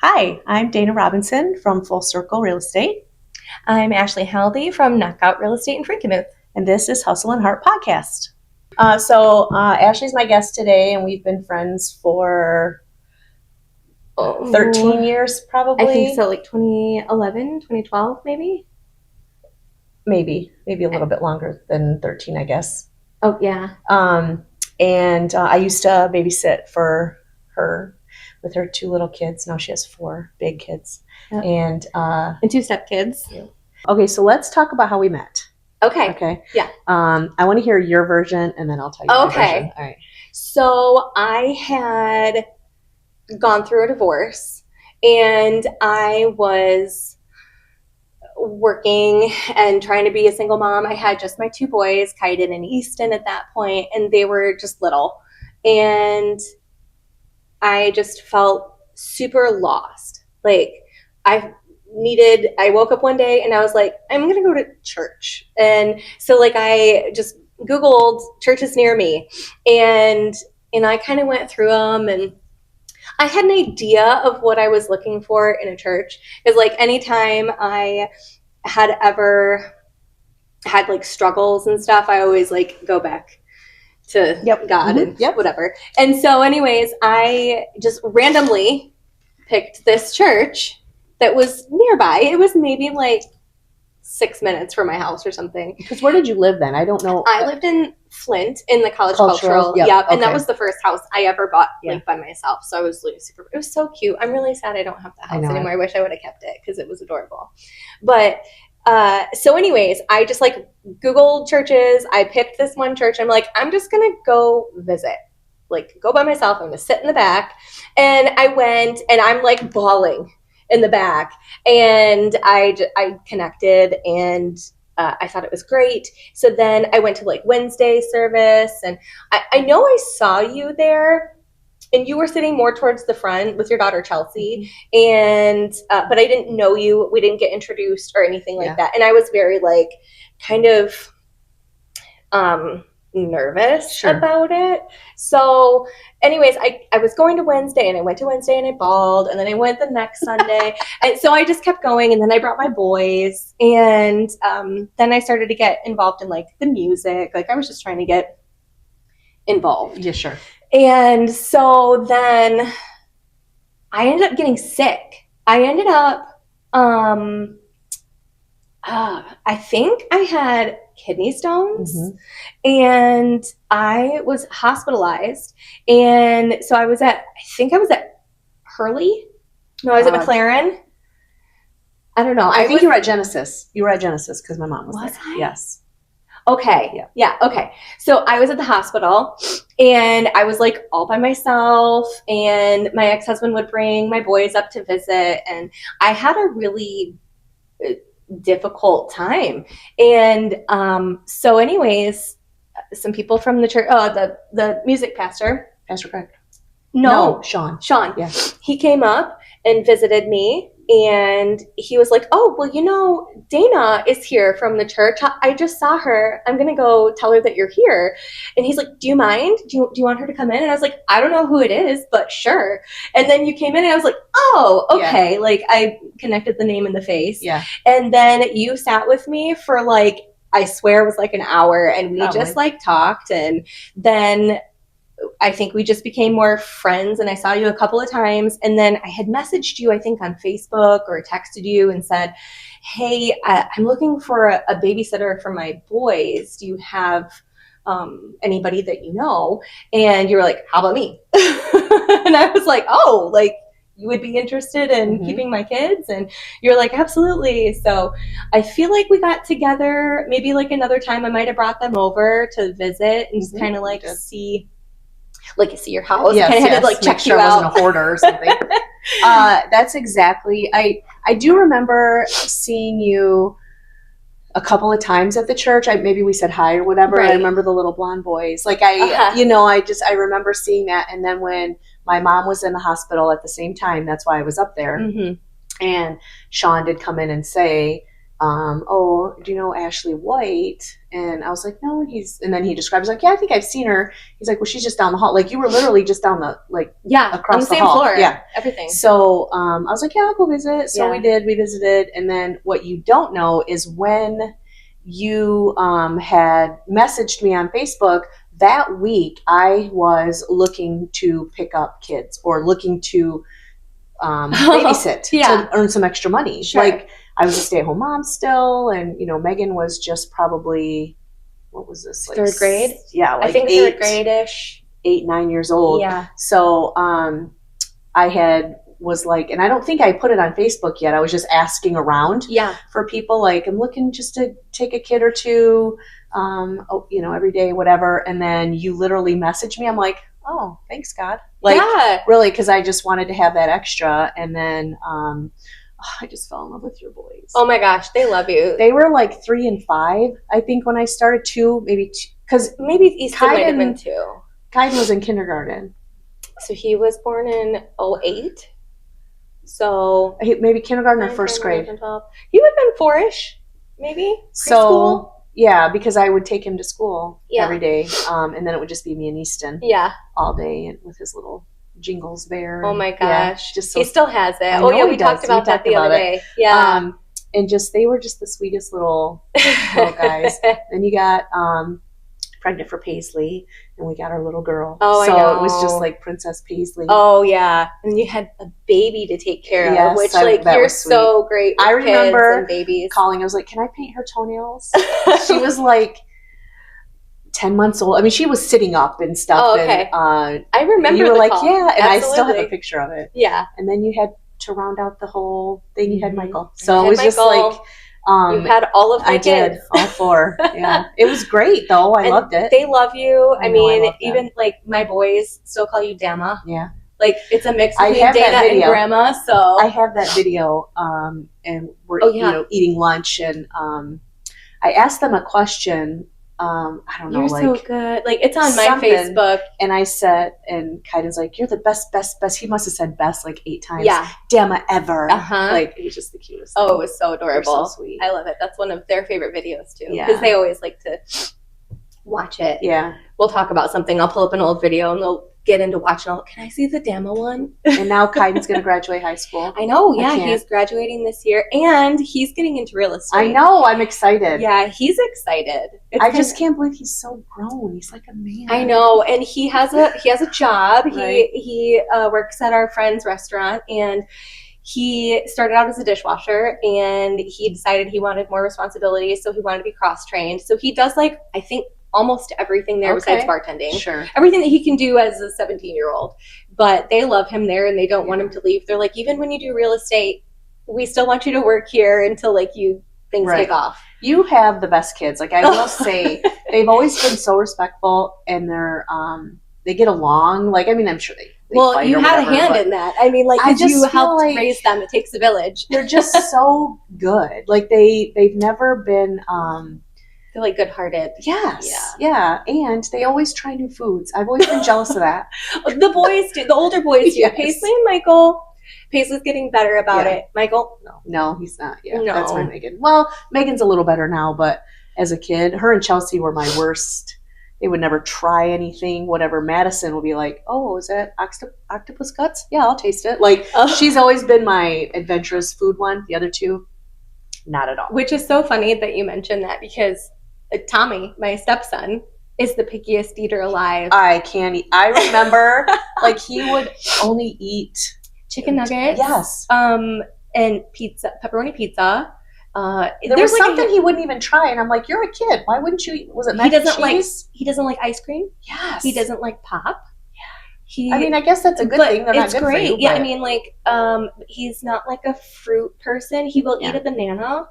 Hi, I'm Dana Robinson from Full Circle Real Estate, I'm Ashley Haldey from Knockout Real Estate in Frankenmuth. and this is Hustle and Heart Podcast. Ashley's my guest today, and we've been friends for 13 years, probably. I think so, like 2011, 2012, maybe? Maybe a little bit longer than 13, I guess. Oh, yeah. And I used to babysit for her with her 2 little kids. Now she has 4 big kids. Yep. And 2 stepkids. okay, so let's talk about how we met. Okay. Yeah. I want to hear your version, and then I'll tell you my version. All right. So I had gone through a divorce, and I was working and trying to be a single mom. I had just my 2 boys, Kaiden and Easton, at that point, and they were just little. And I just felt super lost. Like, I woke up one day and I was like, I'm going to go to church. And so I just Googled churches near me, and I kind of went through them, and I had an idea of what I was looking for in a church. Because anytime I had ever had struggles and stuff, I always go back to God and whatever. And so anyways, I just randomly picked this church that was nearby. It was maybe 6 minutes from my house or something. Because where did you live then? I don't know. I lived in Flint in the College Cultural. Yep. And that was the first house I ever bought by myself. So I was super, it was so cute. I'm really sad I don't have that house anymore. I wish I would have kept it because it was adorable. But so anyways, I just Googled churches. I picked this one church. I'm like, I'm just going to go visit. Go by myself. I'm going to sit in the back. And I went, and I'm bawling in the back. And I connected, and I thought it was great. So then I went to Wednesday service, and I know I saw you there, and you were sitting more towards the front with your daughter Chelsea, and but I didn't know you. We didn't get introduced or anything like that. And I was very kind of nervous about it. So anyways, I was going to Wednesday, and I went to Wednesday and I bawled, and then I went the next Sunday. And so I just kept going, and then I brought my boys, and then I started to get involved in the music. I was just trying to get involved. Yeah, sure. And so then I ended up getting sick. I ended up I think I had kidney stones, and I was hospitalized. And so I think I was at Hurley. No, I was at McLaren. I don't know. I think you were at Genesis. You were at Genesis because my mom was there. I? Yes. Okay. Yeah. Okay. So I was at the hospital, and I was all by myself, and my ex-husband would bring my boys up to visit, and I had a really difficult time. And so anyways, some people from the church, the music Pastor Craig. No, Sean. Yeah. He came up and visited me, and he was like, oh, well, Dana is here from the church. I just saw her. I'm going to go tell her that you're here. And he's like, do you mind? Do you want her to come in? And I was like, I don't know who it is, but sure. And then you came in, and I was like, oh, okay. Yeah. I connected the name and the face. Yeah. And then you sat with me for I swear it was an hour, and we just talked. And then I think we just became more friends, and I saw you a couple of times. And then I had messaged you, I think, on Facebook, or texted you and said, hey, I'm looking for a babysitter for my boys. Do you have anybody that you know? And you were like, how about me? And I was like, oh, you would be interested in keeping my kids? And you're like, absolutely. So I feel like we got together. Maybe another time I might have brought them over to visit and just kind of see your house. Yes, kind of had to check sure you I out. wasn't a hoarder or something. That's exactly. I do remember seeing you a couple of times at the church. Maybe we said hi or whatever. Right. I remember the little blonde boys. I remember seeing that. And then when my mom was in the hospital at the same time, that's why I was up there. And Sean did come in and say, oh, do you know Ashley White? And I was like, no. And then he describes like, yeah, I think I've seen her. He's like, well, she's just down the hall. Like you were literally just down the across on the same hall. floor. Yeah, everything. So I was like, yeah, I'll go visit. So we visited. And then what you don't know is when you had messaged me on Facebook that week, I was looking to pick up kids or looking to babysit to earn some extra money. Sure. Like I was a stay-at-home mom still, and Megan was just probably, what was this, like third grade? Yeah, like I think third grade-ish. 8, 9 years old. Yeah. So was like, and I don't think I put it on Facebook yet. I was just asking around for people, like, I'm looking just to take a kid or two, every day, whatever. And then you literally messaged me. I'm like, oh, thanks, God. Like, really, because I just wanted to have that extra. And then I just fell in love with your boys. Oh my gosh, they love you. They were like 3 and 5, I think, when I started. 2, maybe 2, because maybe Easton might have been 2. Kaiden was in kindergarten. So he was born in 2008. So maybe kindergarten or first grade. 12. He would have been 4-ish, maybe. So yeah, because I would take him to school every day, and then it would just be me and Easton all day, and with his little Jingles bear. Oh my gosh, just he still has it. We talked about that the other day. Yeah, and they were just the sweetest little guys. Then you got pregnant for Paisley, and we got our little girl. Oh, so I know. It was just like Princess Paisley. Oh yeah, and then you had a baby to take care of, which you're so great with I remember kids and babies. calling. I was like, "Can I paint her toenails?" She was like 10 months old. I mean, she was sitting up and stuff. Oh, okay. And, I remember. You were like, call. yeah, and Absolutely. I still have a picture of it. Yeah. And then you had to round out the whole thing. You had Michael, so it was just like. You had all of my kids. Did, all 4. Yeah. It was great, though. I loved it. They love you. I mean, even like my boys still call you Dama. Yeah. Like it's a mix between Dana and Grandma. So I have that video, and we're eating lunch, and I asked them a question. I don't know. You're like, so good. Like it's on my Facebook. And I said, and Kaiden's like, you're the best. He must have said best like 8 times. Yeah. Damn ever. Uh-huh. Like he's just the cutest. Oh, it was so adorable. So sweet. I love it. That's one of their favorite videos too. Yeah. Because they always like to watch it. Yeah. We'll talk about something. I'll pull up an old video and they'll get into watching. Can I see the Dama one? And now Kaiden's going to graduate high school. I know. Yeah, he's graduating this year, and he's getting into real estate. I know. I'm excited. Yeah, he's excited. I just can't believe he's so grown. He's like a man. I know, and he has a job. Right. He works at our friend's restaurant, and he started out as a dishwasher, and he decided he wanted more responsibility, so he wanted to be cross-trained. So he does, like, I think, almost everything there besides bartending. Sure. Everything that he can do as a 17-year-old. But they love him there, and they don't want him to leave. They're like, even when you do real estate, we still want you to work here until, like, things take off. You have the best kids. Like, I will say, they've always been so respectful, and they get along. Like, I mean, I'm sure they fight you had a hand in that. I mean, like, because you helped raise them. It takes a village. They're just so good. Like, they've never been... They're like good-hearted. Yes. Yeah. And they always try new foods. I've always been jealous of that. The boys do. The older boys do. Yes. Paisley and Michael. Paisley's getting better about it. Michael? No, he's not. Yeah, no. That's my Megan. Well, Megan's a little better now, but as a kid, her and Chelsea were my worst. They would never try anything. Whatever. Madison will be like, oh, is that octopus guts? Yeah, I'll taste it. Like, she's always been my adventurous food one. The other two, not at all. Which is so funny that you mentioned that because Tommy, my stepson, is the pickiest eater alive. I can't eat. I remember, like, he would only eat chicken nuggets. Yes. And pizza, pepperoni pizza. There was something he wouldn't even try, and I'm like, "You're a kid. Why wouldn't you eat?" Was it mac and cheese? He doesn't like ice cream. Yes. He doesn't like pop. I mean, I guess that's a good thing. They're not good for you. Yeah, I mean, like, he's not like a fruit person. He will eat a banana.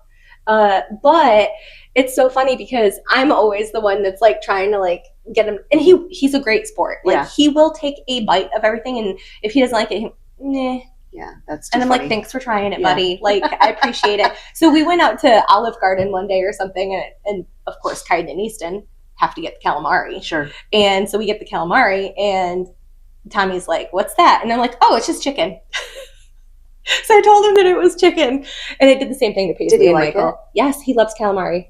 But it's so funny because I'm always the one that's like trying to like get him, and he's a great sport. Like he will take a bite of everything, and if he doesn't like it, nah. Yeah, that's. And I'm like, thanks for trying it, buddy. Like, I appreciate it. So we went out to Olive Garden one day or something, and of course, Kaiden and Easton have to get the calamari. Sure. And so we get the calamari, and Tommy's like, "What's that?" And I'm like, "Oh, it's just chicken." So I told him that it was chicken, and it did the same thing to Paisley Did he and like Michael. it? Yes, he loves calamari.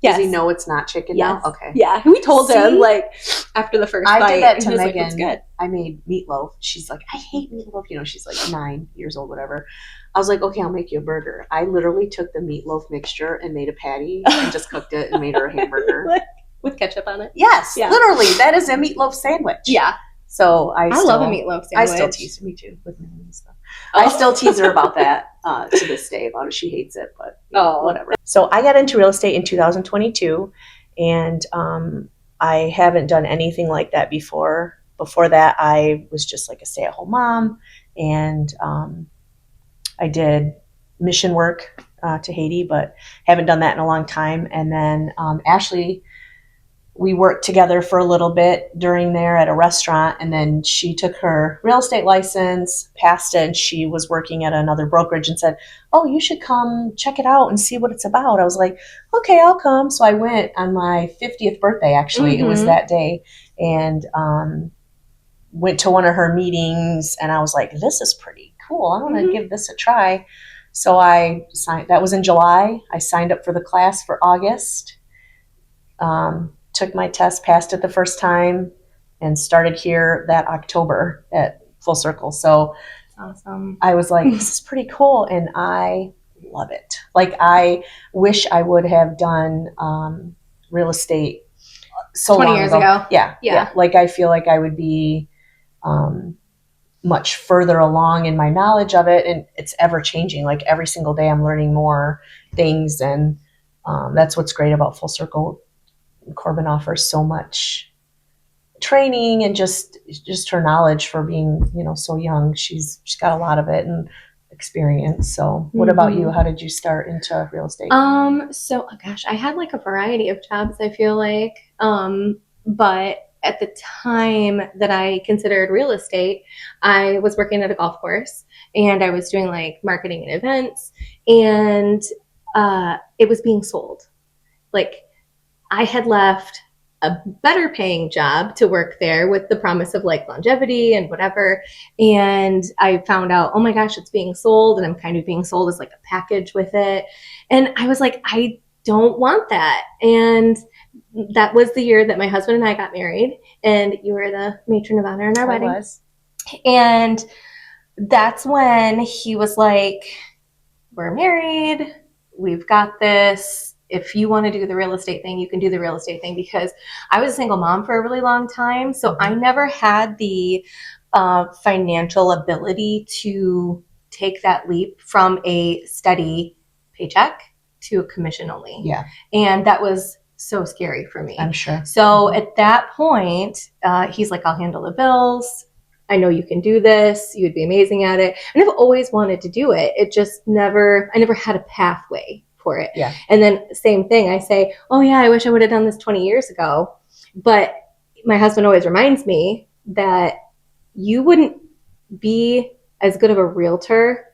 Yes. Does he know it's not chicken yes. now? Okay. Yeah, we told See? him like after the first bite. I did that and to he was Megan. Like, good. I made meatloaf. She's like, I hate meatloaf. You know, she's like 9 years old, whatever. I was like, okay, I'll make you a burger. I literally took the meatloaf mixture and made a patty and just cooked it and made her a hamburger. Like, with ketchup on it? Yes, Yeah. literally. That is a meatloaf sandwich. Yeah. So I love a meatloaf sandwich. I still tease me too with meat and stuff. I still tease her about that to this day about it. She hates it, but whatever. So I got into real estate in 2022, and I haven't done anything like that before. Before that, I was just like a stay-at-home mom, and I did mission work to Haiti, but haven't done that in a long time. And then Ashley, we worked together for a little bit during there at a restaurant, and then she took her real estate license, passed it, and she was working at another brokerage and said, oh, you should come check it out and see what it's about. I was like, okay, I'll come. So I went on my 50th birthday, actually. It was that day, and went to one of her meetings, and I was like, this is pretty cool. I want to give this a try. So I signed, that was in July. I signed up for the class for August. Took my test, passed it the first time, and started here that October at Full Circle. So awesome. I was like, this is pretty cool, and I love it. Like, I wish I would have done real estate so 20 long years ago. Yeah. Like, I feel like I would be much further along in my knowledge of it, and it's ever changing. Like, every single day I'm learning more things, and that's what's great about Full Circle. Corbin offers so much training and just her knowledge for being, so young. She's got a lot of it and experience. So what about you? How did you start into real estate? So gosh, I had like a variety of jobs, I feel like. But at the time that I considered real estate, I was working at a golf course, and I was doing like marketing and events, and it was being sold. Like, I had left a better paying job to work there with the promise of like longevity and whatever. And I found out, oh my gosh, it's being sold, and I'm kind of being sold as like a package with it. And I was like, I don't want that. And that was the year that my husband and I got married, and you were the matron of honor in our wedding. Was. And that's when he was like, we're married, we've got this. If you want to do the real estate thing, you can do the real estate thing, because I was a single mom for a really long time. So I never had the financial ability to take that leap from a steady paycheck to a commission only. Yeah. And that was so scary for me. I'm sure. So at that point, he's like, I'll handle the bills. I know you can do this. You would be amazing at it. And I've always wanted to do it. It just I never had a pathway for it. Yeah. And then same thing, I say, oh yeah, I wish I would have done this 20 years ago. But my husband always reminds me that you wouldn't be as good of a realtor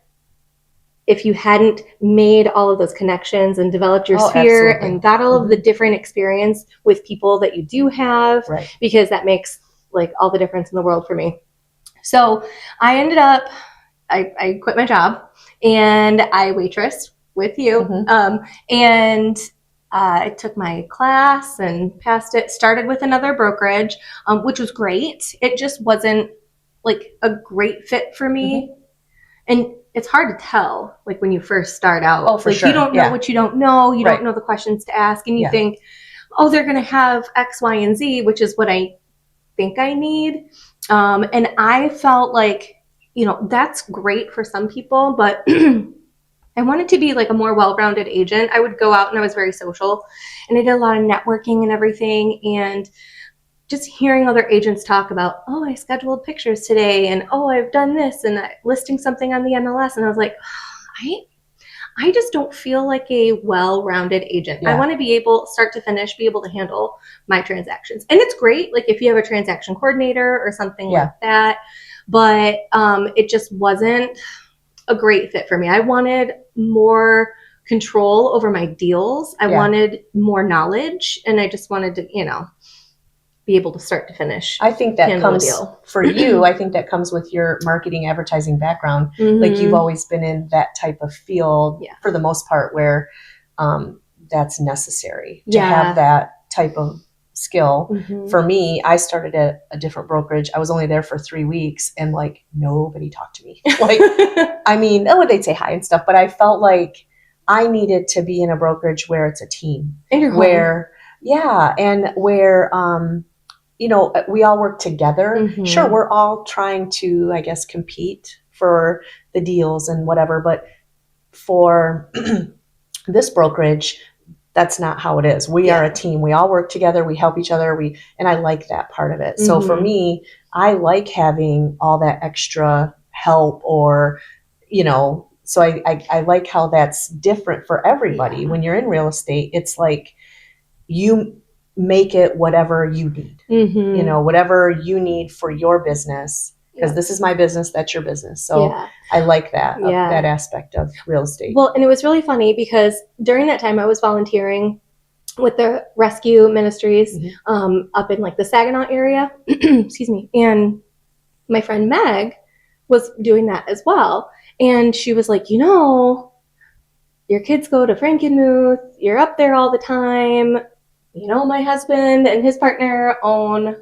if you hadn't made all of those connections and developed your sphere absolutely. And got all of the different experience with people that you do have, right. Because that makes like all the difference in the world for me. So I ended up, I quit my job, and I waitressed with you. And I took my class and passed it, started with another brokerage, which was great. It just wasn't like a great fit for me. And it's hard to tell, like when you first start out. Oh, for like, sure. You don't know what you don't know. You right. don't know the questions to ask. And you think, oh, they're going to have X, Y, and Z, which is what I think I need. And I felt like, that's great for some people, but I wanted to be like a more well-rounded agent. I would go out, and I was very social, and I did a lot of networking and everything. And just hearing other agents talk about, oh, I scheduled pictures today, and oh, I've done this, and listing something on the MLS. And I was like, I just don't feel like a well-rounded agent. Yeah. I want to be able, start to finish, be able to handle my transactions. And it's great, like if you have a transaction coordinator or something like that, but it just wasn't a great fit for me. I wanted more control over my deals. I wanted more knowledge, and I just wanted to, be able to start to finish. I think that handle a comes deal. for you. I think that comes with your marketing advertising background. Like you've always been in that type of field for the most part where that's necessary to have that type of skill. For me, I started at a different brokerage. I was only there for 3 weeks and like nobody talked to me. Like, I mean, they'd say hi and stuff, but I felt like I needed to be in a brokerage where it's a team. And you're where, and where, you know, we all work together. Sure, we're all trying to, I guess, compete for the deals and whatever, but for this brokerage, that's not how it is. We are a team. We all work together. We help each other. And I like that part of it. So for me, I like having all that extra help or, you know, so I like how that's different for everybody. When you're in real estate, it's like you make it whatever you need, you know, whatever you need for your business. Because this is my business, that's your business. So I like that, that aspect of real estate. Well, and it was really funny because during that time I was volunteering with the rescue ministries up in like the Saginaw area. Excuse me. And my friend Meg was doing that as well. And she was like, you know, your kids go to Frankenmuth, you're up there all the time. You know, my husband and his partner own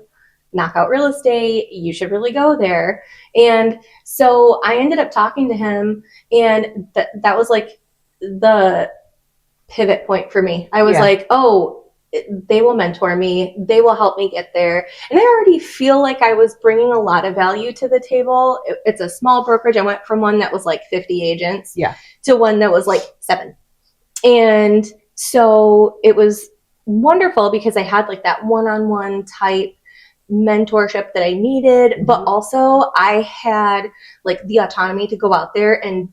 Knockout Real Estate. You should really go there. And so I ended up talking to him, and that was like the pivot point for me. I was like, oh, they will mentor me. They will help me get there. And I already feel like I was bringing a lot of value to the table. It's a small brokerage. I went from one that was like 50 agents to one that was like 7. And so it was wonderful because I had like that one-on-one type mentorship that I needed, but also I had like the autonomy to go out there and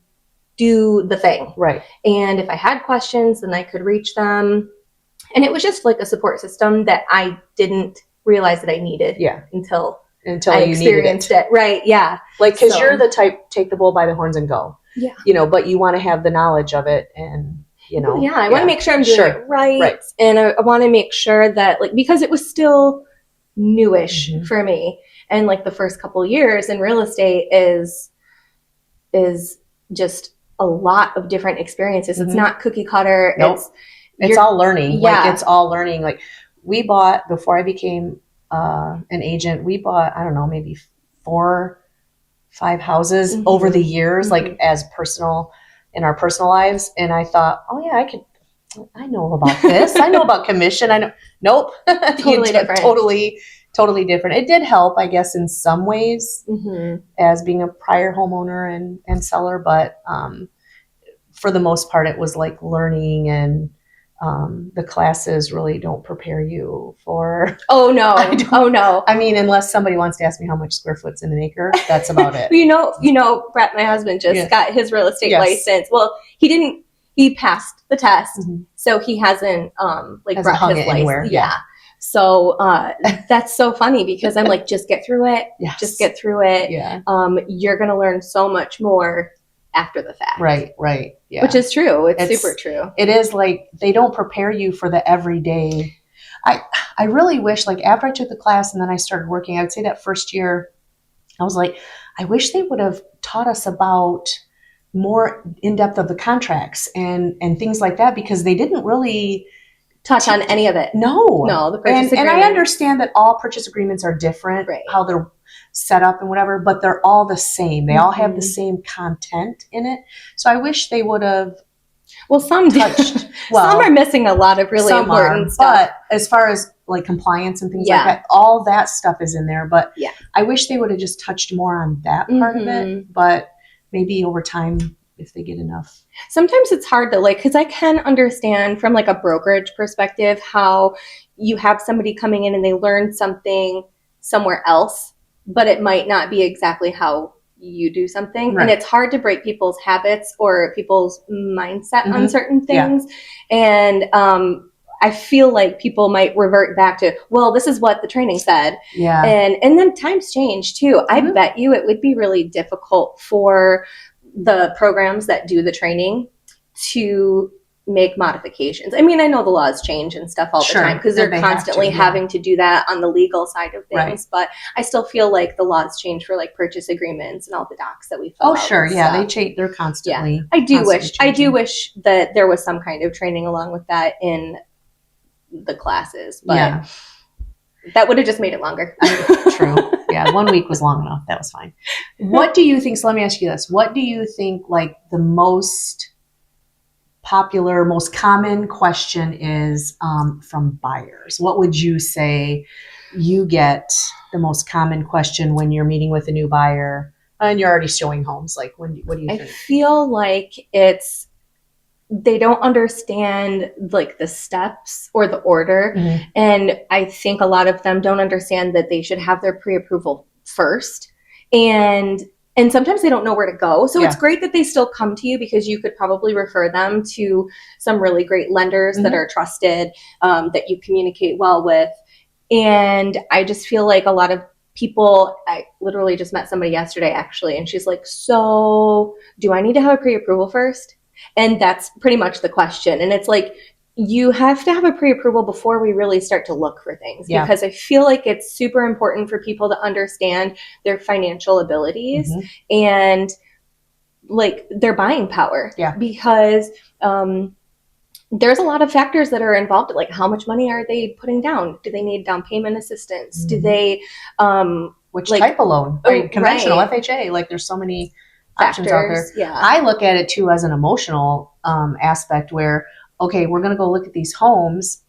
do the thing. Right. And if I had questions, then I could reach them. And it was just like a support system that I didn't realize that I needed until I experienced it. Right. Yeah. Like, cause you're the type, take the bull by the horns and go, you know, but you want to have the knowledge of it and, you know, I want to make sure I'm doing it right. And I want to make sure that like, because it was still newish for me. And like the first couple years in real estate is just a lot of different experiences. It's not cookie cutter. Nope. It's all learning. Like it's all learning. Like we bought, before I became an agent, we bought, I don't know, maybe 4, 5 houses over the years, like as personal in our personal lives. And I thought, oh yeah, I know about this. I know about commission. I know. Nope. Totally different. Totally different. It did help, I guess, in some ways as being a prior homeowner and seller. But for the most part, it was like learning, and the classes really don't prepare you for. Oh no. Oh no. I mean, unless somebody wants to ask me how much square foot's in an acre, that's about it. you know, Brett, my husband, just got his real estate license. Well, he passed the test, so he hasn't brought hung his it anywhere. license. Yeah. So that's so funny because I'm like, just get through it. Yes. Just get through it. Yeah. You're going to learn so much more after the fact. Right. Yeah. Which is true. It's super true. It is like they don't prepare you for the everyday. I really wish, like after I took the class and then I started working, I would say that first year, I was like, I wish they would have taught us about more in depth of the contracts and things like that, because they didn't really touch on any of it. No, the purchase agreement. And I understand that all purchase agreements are different, how they're set up and whatever, but they're all the same. They all have the same content in it. So I wish they would have. Well, some touched. Some are missing a lot of really important stuff. But as far as like compliance and things like that, all that stuff is in there. But I wish they would have just touched more on that part of it. But maybe over time, if they get enough. Sometimes it's hard to because I can understand from like a brokerage perspective how you have somebody coming in and they learn something somewhere else, but it might not be exactly how you do something. And it's hard to break people's habits or people's mindset on certain things. And I feel like people might revert back to, well, this is what the training said. Yeah. And then times change too. I bet you it would be really difficult for the programs that do the training to make modifications. I mean, I know the laws change and stuff all the time because they're constantly having to do that on the legal side of things. But I still feel like the laws change for like purchase agreements and all the docs that we fill out. Oh, sure. Yeah, they change. They're constantly. Yeah. I do wish that there was some kind of training along with that in the classes, but that would have just made it longer. True. Yeah, 1 week was long enough. That was fine. What do you think? So let me ask you this: what do you think? Like the most popular, most common question is from buyers. What would you say you get the most common question when you're meeting with a new buyer and you're already showing homes? Like, what do you think? I feel like they don't understand like the steps or the order. Mm-hmm. And I think a lot of them don't understand that they should have their pre-approval first. And sometimes they don't know where to go. So it's great that they still come to you because you could probably refer them to some really great lenders that are trusted, that you communicate well with. And I just feel like a lot of people, I literally just met somebody yesterday actually, and she's like, so do I need to have a pre-approval first? And that's pretty much the question. And it's like, you have to have a pre-approval before we really start to look for things because I feel like it's super important for people to understand their financial abilities and like their buying power because there's a lot of factors that are involved. Like how much money are they putting down? Do they need down payment assistance? Do they which type of loan? Conventional, FHA, like there's so many options out there. Yeah. I look at it too as an emotional aspect where, okay, we're going to go look at these homes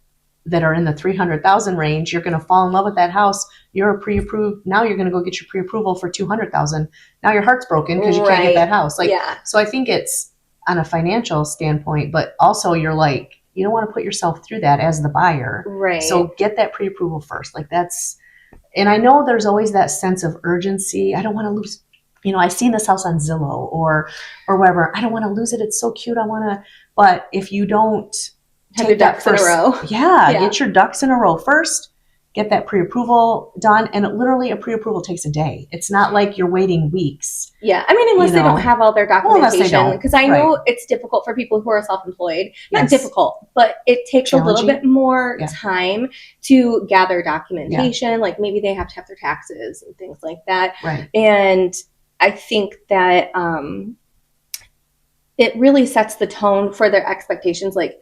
that are in the 300,000 range. You're going to fall in love with that house. You're pre-approved. Now you're going to go get your pre-approval for 200,000. Now your heart's broken because you can't get that house. Like, so I think it's on a financial standpoint, but also you're like, you don't want to put yourself through that as the buyer. Right. So get that pre-approval first. Like and I know there's always that sense of urgency. I don't want to lose, I've seen this house on Zillow or wherever. I don't want to lose it. It's so cute. But if you don't have your ducks in a row, get your ducks in a row first, get that pre-approval done. And literally a pre-approval takes a day. It's not like you're waiting weeks. Yeah. I mean, unless they don't have all their documentation, because I know it's difficult for people who are self-employed. Not difficult, but it takes a little bit more time to gather documentation. Like maybe they have to have their taxes and things like that. Right. And I think that it really sets the tone for their expectations. Like,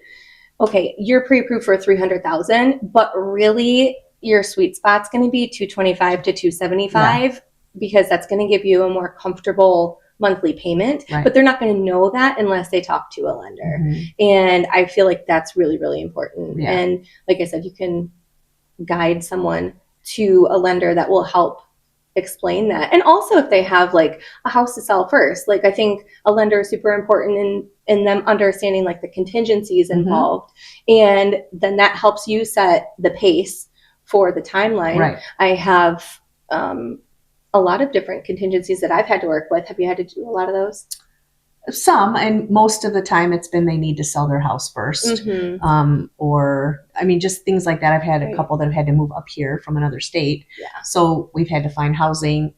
okay, you're pre-approved for 300,000, but really your sweet spot's going to be 225 to 275 because that's going to give you a more comfortable monthly payment. Right. But they're not going to know that unless they talk to a lender. Mm-hmm. And I feel like that's really, really important. Yeah. And like I said, you can guide someone to a lender that will help explain that. And also if they have like a house to sell first, like I think a lender is super important in them understanding like the contingencies involved. And then that helps you set the pace for the timeline. Right. I have a lot of different contingencies that I've had to work with. Have you had to do a lot of those? Some, and most of the time it's been they need to sell their house first. Mm-hmm. Or, I mean, just things like that. I've had a couple that have had to move up here from another state. Yeah. So we've had to find housing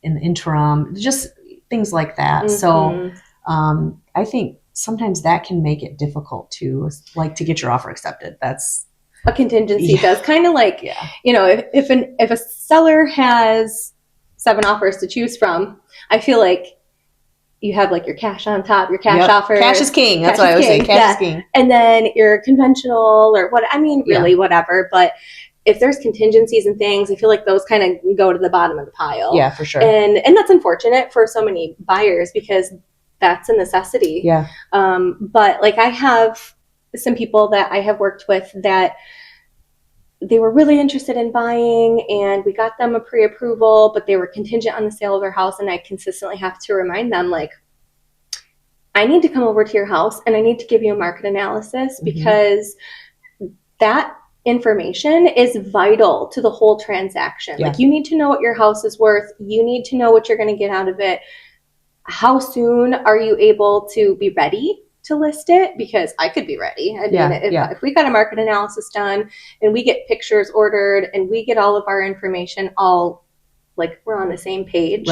in the interim, just things like that. Mm-hmm. So I think sometimes that can make it difficult to get your offer accepted. That's a contingency does kind of like, if a seller has 7 offers to choose from, I feel like you have like your cash on top, your cash offer. Cash is king. That's what I always say. Cash is king. And then your conventional or whatever. But if there's contingencies and things, I feel like those kind of go to the bottom of the pile. Yeah, for sure. And that's unfortunate for so many buyers because that's a necessity. Yeah. But like I have some people that I have worked with that they were really interested in buying and we got them a pre-approval, but they were contingent on the sale of their house. And I consistently have to remind them, like, I need to come over to your house and I need to give you a market analysis because that information is vital to the whole transaction. Yeah. Like you need to know what your house is worth. You need to know what you're going to get out of it. How soon are you able to be ready to list it? Because I could be ready. I mean, if we got a market analysis done and we get pictures ordered and we get all of our information all like we're on the same page,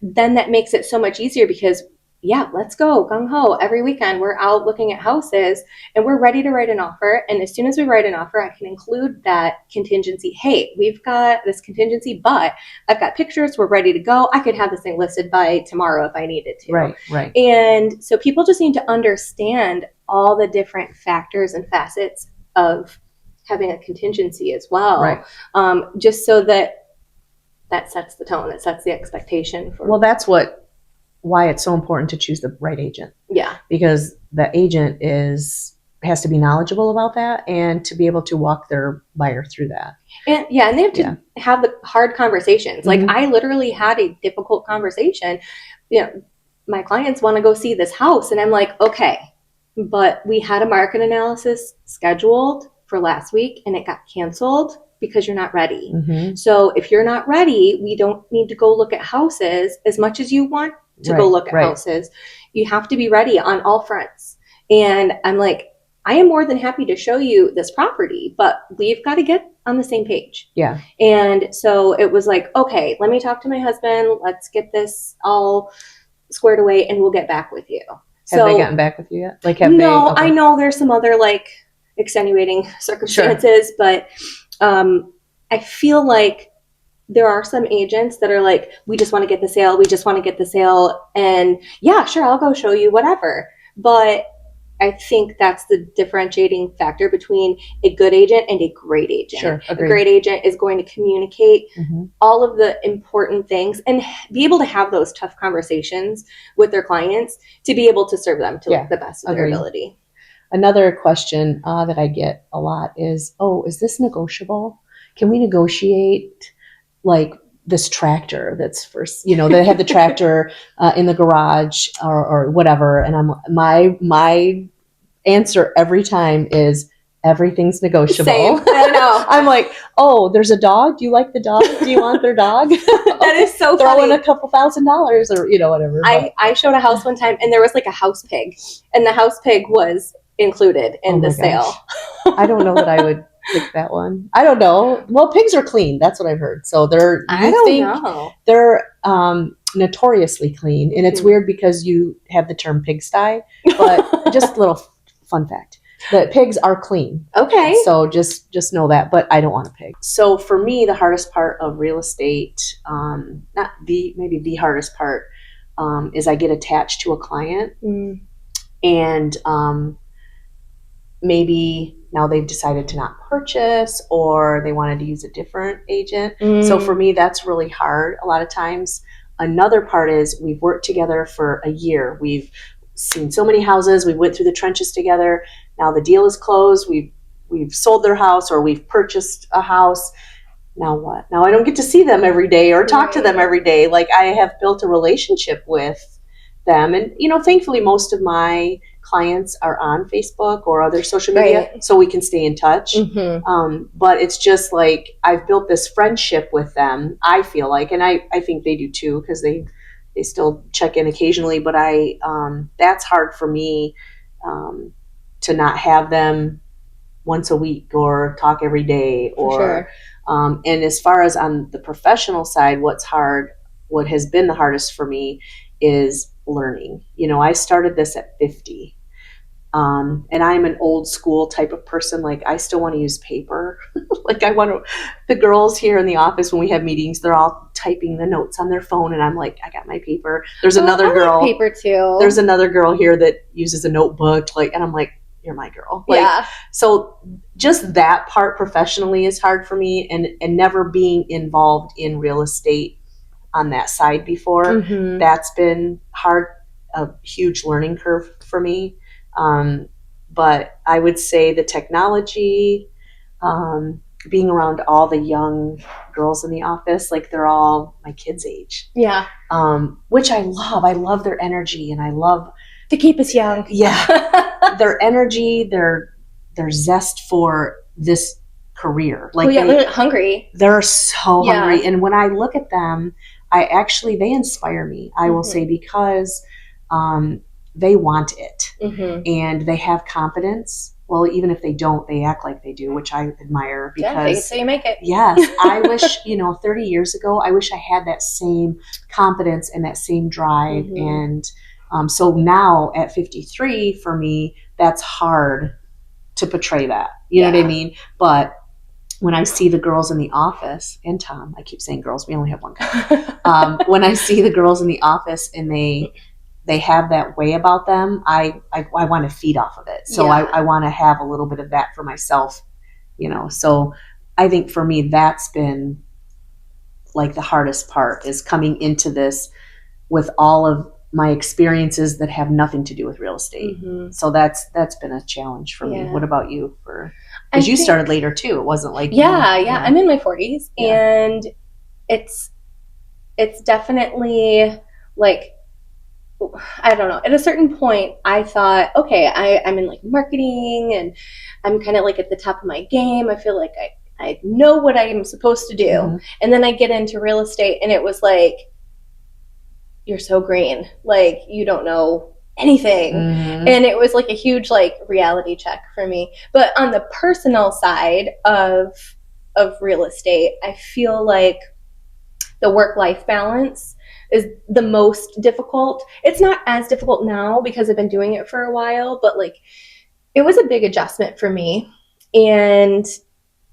then that makes it so much easier because yeah, let's go, gung ho. Every weekend we're out looking at houses and we're ready to write an offer. And as soon as we write an offer, I can include that contingency. Hey, we've got this contingency, but I've got pictures. We're ready to go. I could have this thing listed by tomorrow if I needed to. Right. And so people just need to understand all the different factors and facets of having a contingency as well. Right. Just so that sets the tone. It sets the expectation for. Well, that's why it's so important to choose the right agent. Yeah. Because the agent has to be knowledgeable about that and to be able to walk their buyer through that. And they have to have the hard conversations. Like I literally had a difficult conversation. My clients want to go see this house and I'm like, okay, but we had a market analysis scheduled for last week and it got canceled because you're not ready. Mm-hmm. So if you're not ready, we don't need to go look at houses as much as you want to go look at houses. You have to be ready on all fronts. And I'm like, I am more than happy to show you this property, but we've got to get on the same page. Yeah. And so it was like, okay, let me talk to my husband. Let's get this all squared away and we'll get back with you. Have they gotten back with you yet? Okay. I know there's some other extenuating circumstances, but I feel like there are some agents that are like, we just want to get the sale. We just want to get the sale. And yeah, sure, I'll go show you whatever. But I think that's the differentiating factor between a good agent and a great agent. Sure, a great agent is going to communicate all of the important things and be able to have those tough conversations with their clients to be able to serve them to the best of their ability. Another question that I get a lot is, is this negotiable? Can we negotiate this tractor that's they have the tractor in the garage or whatever. And my answer every time is everything's negotiable. Same. I know. I'm like, there's a dog. Do you like the dog? Do you want their dog? That is so Throw funny. in a couple $1,000 or whatever. I showed a house one time and there was a house pig and the house pig was included in the sale. I don't know that I would pick that one. I don't know. Well, pigs are clean. That's what I've heard. So they're notoriously clean. And it's weird because you have the term pigsty, but just a little fun fact. The pigs are clean. Okay. So just know that, but I don't want a pig. So for me, the hardest part of real estate, maybe the hardest part, is I get attached to a client and maybe now they've decided to not purchase or they wanted to use a different agent. So for me, that's really hard a lot of times. Another part is we've worked together for a year. We've seen so many houses. We went through the trenches together. Now the deal is closed. We've sold their house or we've purchased a house. Now what? Now I don't get to see them every day or talk to them every day. I have built a relationship with them. And, thankfully most of my clients are on Facebook or other social media, so we can stay in touch. But it's just I've built this friendship with them, I feel like, and I think they do too, because they still check in occasionally, but that's hard for me to not have them once a week or talk every day or, and as far as on the professional side, what has been the hardest for me is learning. I started this at 50. And I'm an old school type of person. I still want to use paper. The girls here in the office, when we have meetings, they're all typing the notes on their phone. And I'm like, I got my paper. There's another girl. Like paper too. There's another girl here that uses a notebook. And I'm like, you're my girl. So just that part professionally is hard for me and never being involved in real estate on that side before. That's been hard, a huge learning curve for me. But I would say the technology, being around all the young girls in the office, they're all my kids' age. Yeah. Which I love. I love their energy and I love to keep us young. Yeah. Their energy, their zest for this career. They're hungry. They're so hungry. And when I look at them, they inspire me, I will say, because, they want it and they have confidence. Well, even if they don't, they act like they do, which I admire because so you make it. Yes. I wish, 30 years ago, I wish I had that same confidence and that same drive and So now at 53, for me, that's hard to portray that. You know what I mean? But when I see the girls in the office, and Tom, I keep saying girls, we only have one guy. When I see the girls in the office and they have that way about them, I want to feed off of it. So I want to have a little bit of that for myself, So I think for me, that's been like the hardest part, is coming into this with all of my experiences that have nothing to do with real estate. So that's been a challenge for me. What about you? Because you started later too. It wasn't like I'm in my 40s, and it's definitely like, I don't know. At a certain point, I thought, okay, I'm in like marketing, and I'm kind of like at the top of my game. I feel like I know what I'm supposed to do. And then I get into real estate, and it was like, you're so green. Like, you don't know anything. And it was like a huge like reality check for me. But on the personal side of real estate, I feel like the work-life balance is the most difficult. It's not as difficult now because I've been doing it for a while, but like, it was a big adjustment for me. And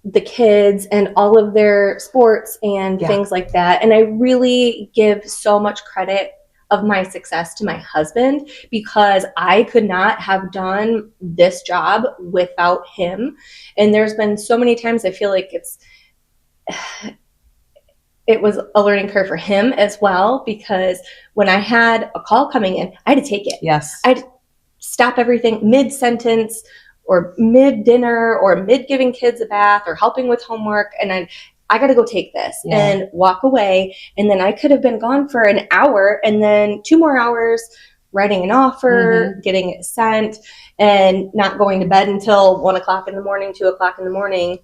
the kids and all of their sports and things like that. And I really give so much credit of my success to my husband, because I could not have done this job without him. And there's been so many times I feel like it was a learning curve for him as well, because when I had a call coming in, I had to take it. Yes. I'd stop everything mid-sentence or mid-dinner or mid-giving kids a bath or helping with homework, and I got to go take this and walk away. And then I could have been gone for an hour and then 2 more hours writing an offer, getting it sent, and not going to bed until 1 o'clock in the morning, 2 o'clock in the morning.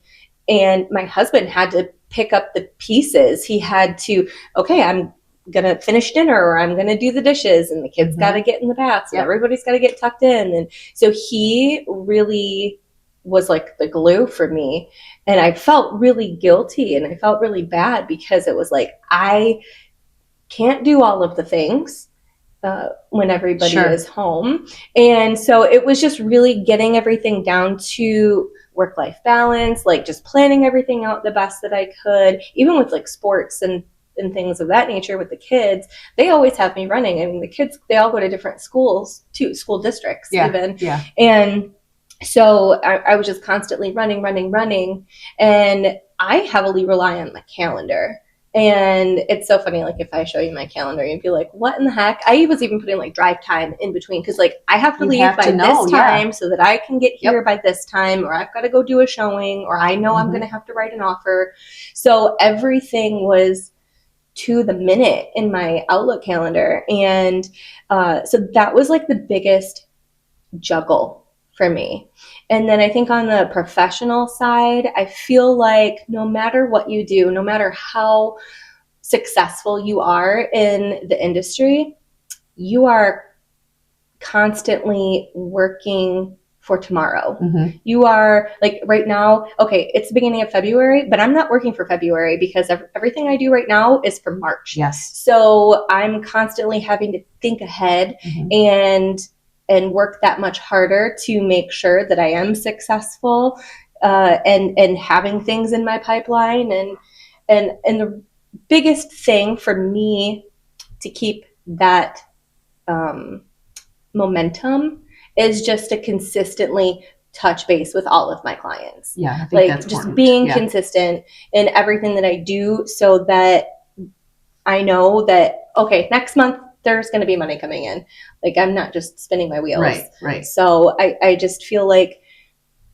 And my husband had to pick up the pieces. He had to, okay, I'm going to finish dinner, or I'm going to do the dishes, and the kids got to get in the baths, and everybody's got to get tucked in. And so he really was like the glue for me. And I felt really guilty, and I felt really bad, because it was like, I can't do all of the things when everybody is home. And so it was just really getting everything down to work-life balance, like just planning everything out the best that I could, even with like sports and things of that nature with the kids. They always have me running. I mean, the kids, they all go to different schools too, school districts even. And so I was just constantly running. And I heavily rely on my calendar. And it's so funny, like if I show you my calendar, you'd be like, what in the heck? I was even putting like drive time in between, because like I have to leave by this time so that I can get here by this time, or I've got to go do a showing, or I know I'm going to have to write an offer. So everything was to the minute in my Outlook calendar. And so that was like the biggest juggle for me. And then I think on the professional side, I feel like no matter what you do, no matter how successful you are in the industry, you are constantly working for tomorrow. You are like right now, okay, it's the beginning of February, but I'm not working for February, because everything I do right now is for March. So I'm constantly having to think ahead and work that much harder to make sure that I am successful and having things in my pipeline. And the biggest thing for me to keep that momentum is just to consistently touch base with all of my clients. I think like that's just important. Being consistent in everything that I do, so that I know that, okay, next month there's going to be money coming in. Like I'm not just spinning my wheels. Right. So I just feel like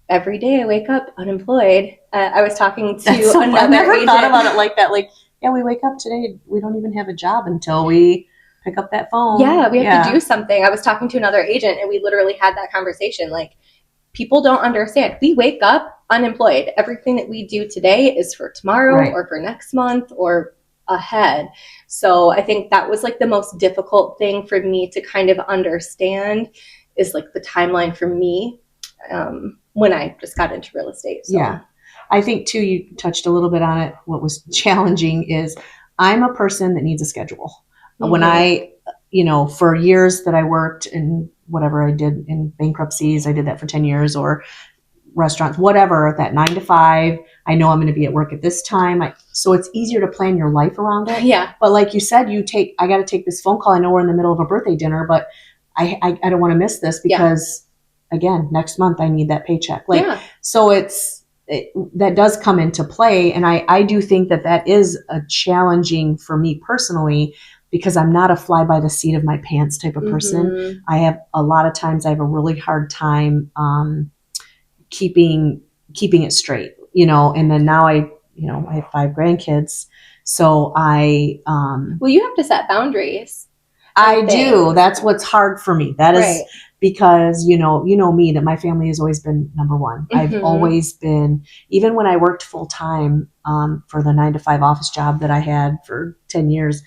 every day I wake up unemployed. I was talking to another I never agent. thought about it like that. Like, we wake up today, we don't even have a job until we pick up that phone. We have to do something. I was talking to another agent, and we literally had that conversation. Like, people don't understand. We wake up unemployed. Everything that we do today is for tomorrow or for next month or ahead. So I think that was like the most difficult thing for me to kind of understand, is like the timeline for me when I just got into real estate. So. I think too, you touched a little bit on it. What was challenging is I'm a person that needs a schedule. When I for years that I worked in whatever I did in bankruptcies, I did that for 10 years, or restaurants, whatever, that 9 to 5, I know I'm going to be at work at this time. So it's easier to plan your life around it. Yeah. But like you said, I got to take this phone call. I know we're in the middle of a birthday dinner, but I don't want to miss this because again, next month I need that paycheck. So that does come into play. And I do think that is a challenging for me personally, because I'm not a fly by the seat of my pants type of person. I have a lot of times I have a really hard time, keeping it straight, and then now I have 5 grandkids. So well, you have to set boundaries. I do. That's what's hard for me. That is because, me, that my family has always been number one. I've always been, even when I worked full time, for the 9 to 5 office job that I had for 10 years,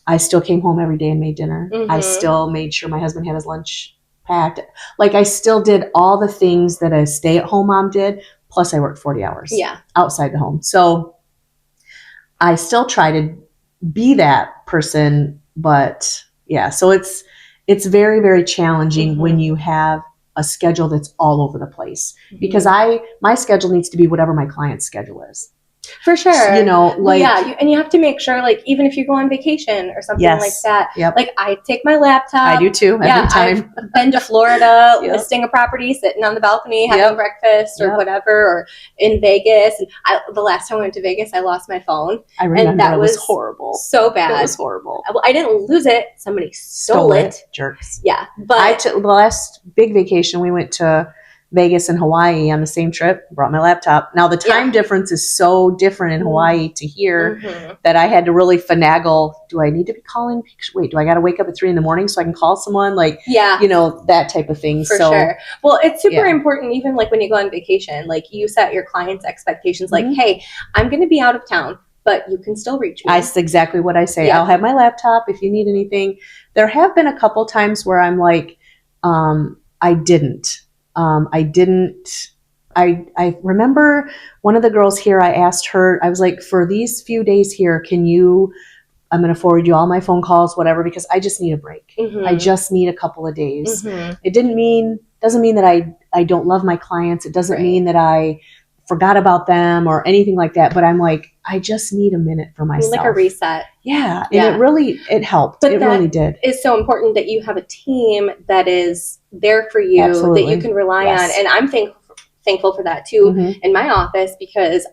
I still came home every day and made dinner. I still made sure my husband had his lunch packed. Like I still did all the things that a stay-at-home mom did. Plus I worked 40 hours outside the home. So I still try to be that person, but so it's very, very challenging when you have a schedule that's all over the place, because my schedule needs to be whatever my client's schedule is. For sure. And you have to make sure, like, even if you go on vacation or something like that, like I take my laptop. I do too, every time. I've been to Florida, listing a property, sitting on the balcony, having breakfast or whatever, or in Vegas. And the last time I went to Vegas, I lost my phone. I remember, and that was horrible. So bad. It was horrible. Well, I didn't lose it. Somebody stole it. Jerks. Yeah. But the last big vacation, we went to Vegas and Hawaii on the same trip, brought my laptop. Now the time difference is so different in Hawaii to here that I had to really finagle. Do I need to be calling? Wait, do I got to wake up at 3 a.m. so I can call someone? Like, that type of thing. For sure. Well, it's super important, even like when you go on vacation, like you set your clients' expectations, like, hey, I'm going to be out of town, but you can still reach me. That's exactly what I say. I'll have my laptop if you need anything. There have been a couple times where I'm like, I didn't. I remember one of the girls here, I asked her, I was like, for these few days here, I'm going to forward you all my phone calls, whatever, because I just need a break. I just need a couple of days. It doesn't mean that I don't love my clients. It doesn't mean that I forgot about them or anything like that. But I'm like, I just need a minute for myself. Like a reset. Yeah. And it helped. But it really did. It's so important that you have a team that is there for you, that you can rely on. And I'm thankful for that too in my office, because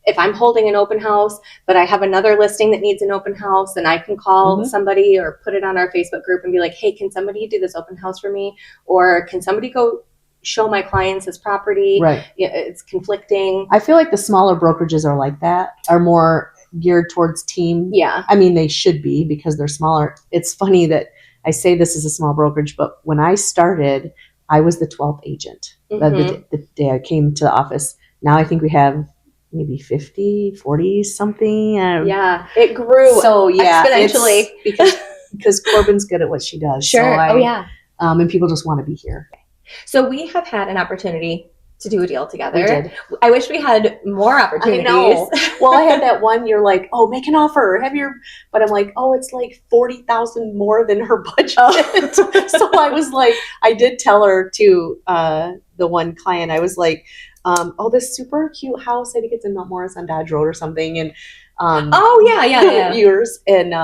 if I'm holding an open house, but I have another listing that needs an open house, and I can call somebody or put it on our Facebook group and be like, hey, can somebody do this open house for me? Or can somebody go show my clients this property? Right. It's conflicting. I feel like the smaller brokerages are like that, are more geared towards team. Yeah. I mean, they should be, because they're smaller. It's funny that I say this is a small brokerage, but when I started, I was the 12th agent the day I came to the office. Now I think we have maybe 50, 40 something. It grew exponentially. because Corbin's good at what she does. Sure. So and people just want to be here. So we have had an opportunity to do a deal together. We did. I wish we had more opportunities. I know. Well, I had that one, you're like, oh, make an offer. But I'm like, oh, it's like $40,000 more than her budget. So I was like, I did tell her to the one client, I was like, this super cute house, I think it's in Mount Morris on Dodge Road or something. And yours. And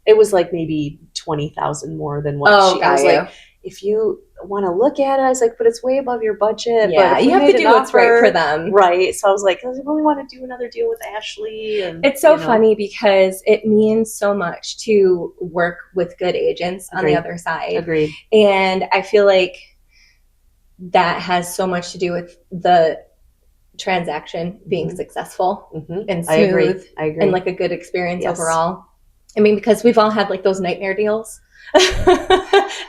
it was like maybe $20,000 more than what I was like, if you want to look at it, I was like, but it's way above your budget. Yeah, but you have to do what's right for them. Right. So I was like, I really want to do another deal with Ashley. And it's so funny, because it means so much to work with good agents on the other side. Agreed. And I feel like that has so much to do with the transaction being successful and smooth. I agree. And like a good experience overall. I mean, because we've all had like those nightmare deals.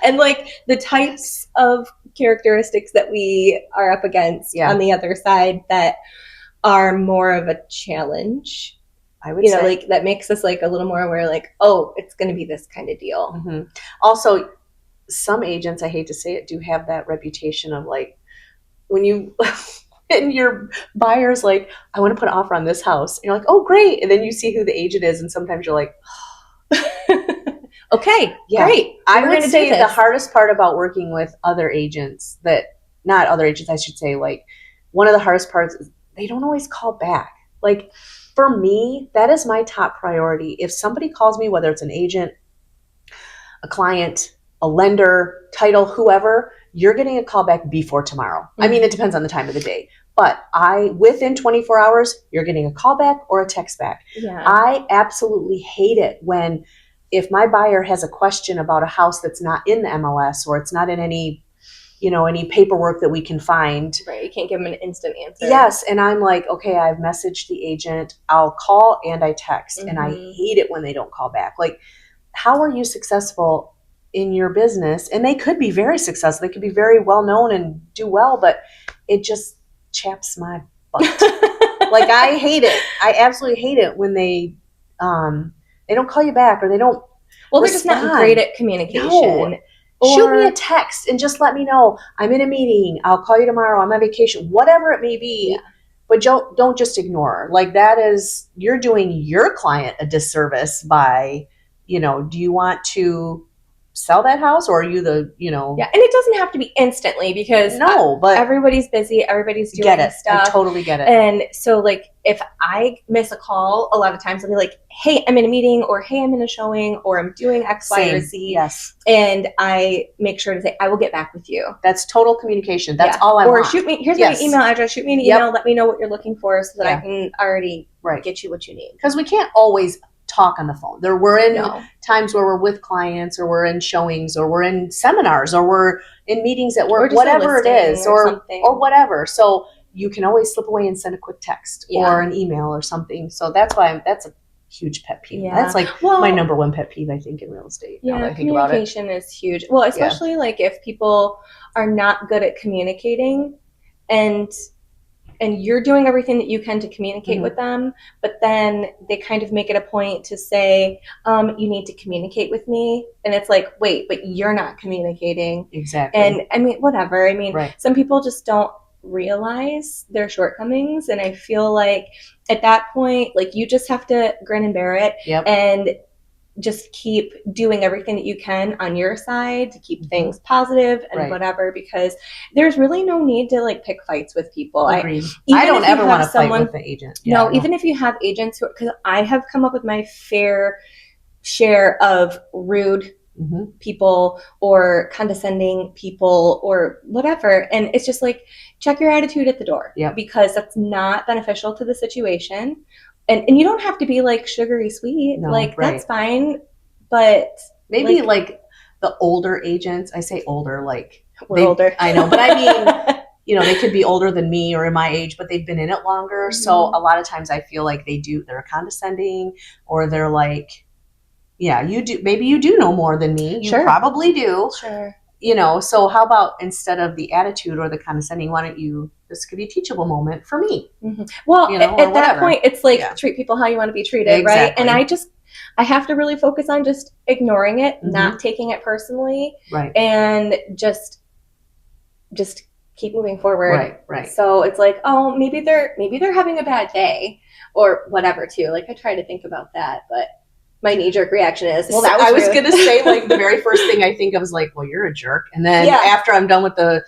And like the types of characteristics that we are up against on the other side that are more of a challenge, I would say. Like that makes us like a little more aware, like, oh, it's going to be this kind of deal. Also, some agents, I hate to say it, do have that reputation of like, when you and your buyer's like, I want to put an offer on this house, and you're like, oh great, and then you see who the agent is, and sometimes you're like, Okay, Yeah. great. I would say the hardest part about working with other agents not other agents, I should say, like one of the hardest parts is they don't always call back. Like for me, that is my top priority. If somebody calls me, whether it's an agent, a client, a lender, title, whoever, you're getting a call back before tomorrow. Mm-hmm. I mean, it depends on the time of the day. But within 24 hours, you're getting a call back or a text back. Yeah. I absolutely hate it when if my buyer has a question about a house that's not in the MLS or it's not in any paperwork that we can find. Right. You can't give them an instant answer. Yes. And I'm like, okay, I've messaged the agent. I'll call and I text. Mm-hmm. And I hate it when they don't call back. Like, how are you successful in your business? And they could be very successful. They could be very well known and do well, but it just chaps my butt. Like, I hate it. I absolutely hate it when they don't call you back or they don't Well, they're just not great at communication. No. Shoot me a text and just let me know. I'm in a meeting. I'll call you tomorrow. I'm on vacation. Whatever it may be. Yeah. But don't just ignore her. Like you're doing your client a disservice by, do you want to sell that house or are you Yeah, and it doesn't have to be instantly because but everybody's busy, everybody's doing stuff. I totally get it. And so like if I miss a call, a lot of times I'll be like, hey, I'm in a meeting or hey, I'm in a showing or I'm doing X, Y, or Z. Yes. And I make sure to say, I will get back with you. That's total communication. That's all I want. Or here's my email address. Shoot me an email. Let me know what you're looking for so that I can already get you what you need. Because we can't always talk on the phone. We're in times where we're with clients or we're in showings or we're in seminars or we're in meetings at work, whatever it is, or whatever. So you can always slip away and send a quick text or an email or something. So that's why that's a huge pet peeve. Yeah. That's like my number one pet peeve, I think, in real estate. Yeah, communication is huge. Well, especially like if people are not good at communicating and you're doing everything that you can to communicate with them, but then they kind of make it a point to say, you need to communicate with me. And it's like, wait, but you're not communicating. Exactly. And I mean, whatever. I mean, some people just don't realize their shortcomings. And I feel like at that point, like you just have to grin and bear it and just keep doing everything that you can on your side to keep things positive and whatever, because there's really no need to like pick fights with people. I don't ever want to fight with the agent. No, even if you have agents because I have come up with my fair share of rude people or condescending people or whatever. And it's just like, check your attitude at the door because that's not beneficial to the situation. And you don't have to be like sugary sweet. That's fine. But maybe like the older agents, I say older, like we're older. I know, but I mean, they could be older than me or in my age, but they've been in it longer. So a lot of times I feel like they're condescending or they're like, maybe you do know more than me. You probably do. Sure. So how about instead of the attitude or the condescending, why don't this could be a teachable moment for me. Well, at that point, it's like treat people how you want to be treated, right? And I have to really focus on just ignoring it, not taking it personally, and just keep moving forward. Right. So it's like, oh, maybe they're having a bad day or whatever too. Like I try to think about that, but my knee-jerk reaction is, well, that was I was going to say, like, the very first thing I think of is like, well, you're a jerk. And then after I'm done with the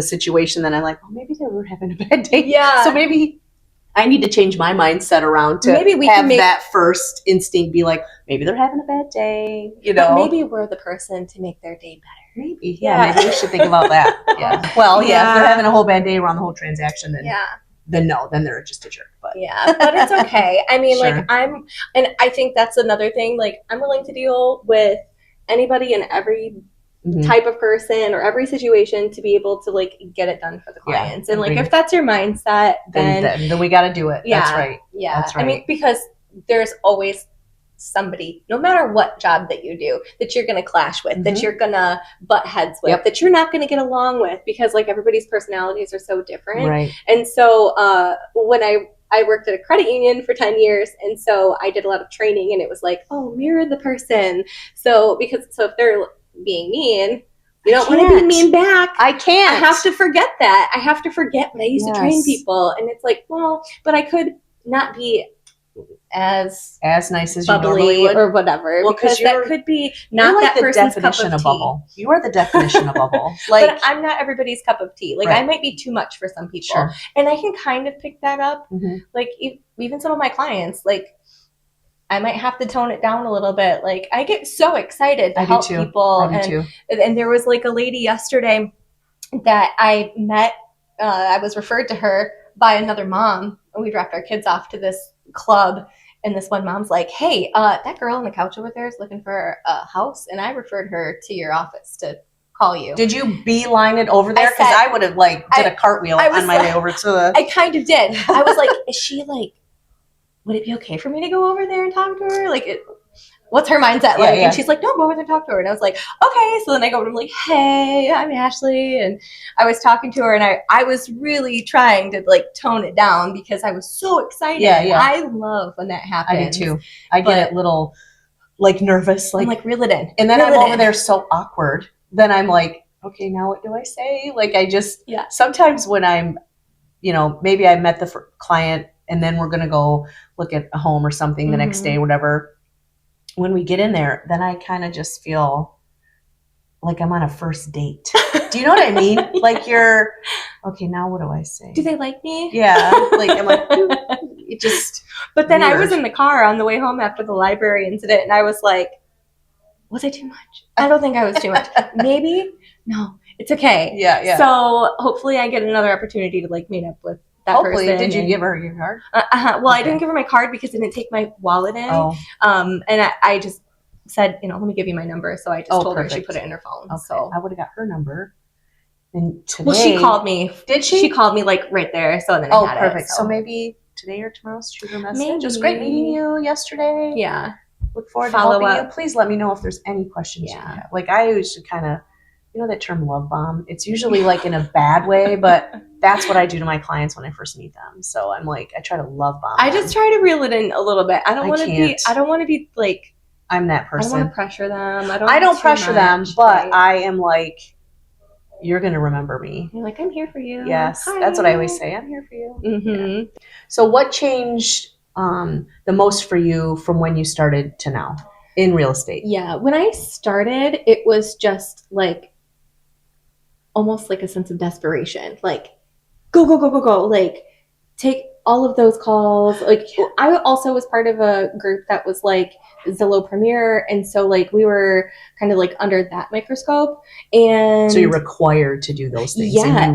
situation, then I'm like, well, maybe they were having a bad day. Yeah. So maybe I need to change my mindset around to have that first instinct be like, maybe they're having a bad day. But maybe we're the person to make their day better. Maybe. Yeah. Maybe we should think about that. Yeah. Well, if they're having a whole bad day around the whole transaction, then then they're just a jerk. But but it's okay. I mean, like and I think that's another thing. Like I'm willing to deal with anybody and every type of person or every situation to be able to like get it done for the clients. And like if that's your mindset, then we got to do it. That's right. Yeah. That's right. I mean, because there's always somebody, no matter what job that you do, that you're going to clash with, that you're going to butt heads with, that you're not going to get along with because like everybody's personalities are so different. Right. And so when I worked at a credit union for 10 years. And so I did a lot of training and it was like, oh, mirror the person. So if they're being mean, you don't want to be mean back. I can't. I have to forget that. I have to forget when I used to train people. And it's like, well, but I could not be as nice as you normally bubbly would. or whatever, Well, because that could be not like that the person's definition cup of tea. bubble. You are the definition of bubble. Like, but I'm not everybody's cup of tea. Like, right. I might be too much for some people. Sure. And I can kind of pick that up. Mm-hmm. Like, even some of my clients, like, I might have to tone it down a little bit. Like, I get so excited to help people. And there was like a lady yesterday that I met. I was referred to her by another mom, and we dropped our kids off to this club. And this one mom's like, hey, that girl on the couch over there is looking for a house, and I referred her to your office to call you. Did you beeline it over there? Because I would have did a cartwheel on my way over to the... I kind of did. I was like, is she like, would it be okay for me to go over there and talk to her? Like, what's her mindset like? Yeah. And she's like, no, go over there and talk to her. And I was like, okay. So then I go over and I'm like, hey, I'm Ashley. And I was talking to her, and I was really trying to like tone it down because I was so excited. Yeah. I love when that happens. I do too. I get a little like nervous. Like, I'm like, reel it in. And then I'm over there so awkward. Then I'm like, okay, now what do I say? Like, I just, sometimes when I'm, maybe I met the client and then we're going to go look at a home or something the next day, whatever. When we get in there, then I kind of just feel like I'm on a first date. Do you know what I mean? Like, you're, okay, now what do I say? Do they like me? Yeah. Like, I'm like, it just. But then weird. I was in the car on the way home after the library incident, and I was like, was I too much? I don't think I was too much. Maybe? No, it's okay. Yeah. So hopefully I get another opportunity to like meet up with that person. Did you give her your card? Well, I didn't give her my card because I didn't take my wallet in. Oh. And I just said, let me give you my number. So I just told her she put it in her phone. Okay. So I would have got her number. And today, well, she called me. Did she? She called me like right there. So then I had perfect. it. So maybe today or tomorrow, shoot her a message. Maybe. It was great meeting you yesterday. Yeah. Look forward to helping you. Please let me know if there's any questions you have. Like, I always should kind of, that term love bomb. It's usually like in a bad way, but that's what I do to my clients when I first meet them. So I'm like, I try to love bomb. I just try to reel it in a little bit. I don't want to be like, I'm that person. I don't want to pressure them. I don't pressure them, but I am like, you're going to remember me. You're like, I'm here for you. Yes. Hi. That's what I always say. I'm here for you. Mm-hmm. Yeah. So what changed the most for you from when you started to now in real estate? Yeah. When I started, it was just like almost like a sense of desperation. Like, go. Like, take all of those calls. Like, I also was part of a group that was like Zillow Premier. And so like we were kind of like under that microscope. And so you're required to do those things. Yeah.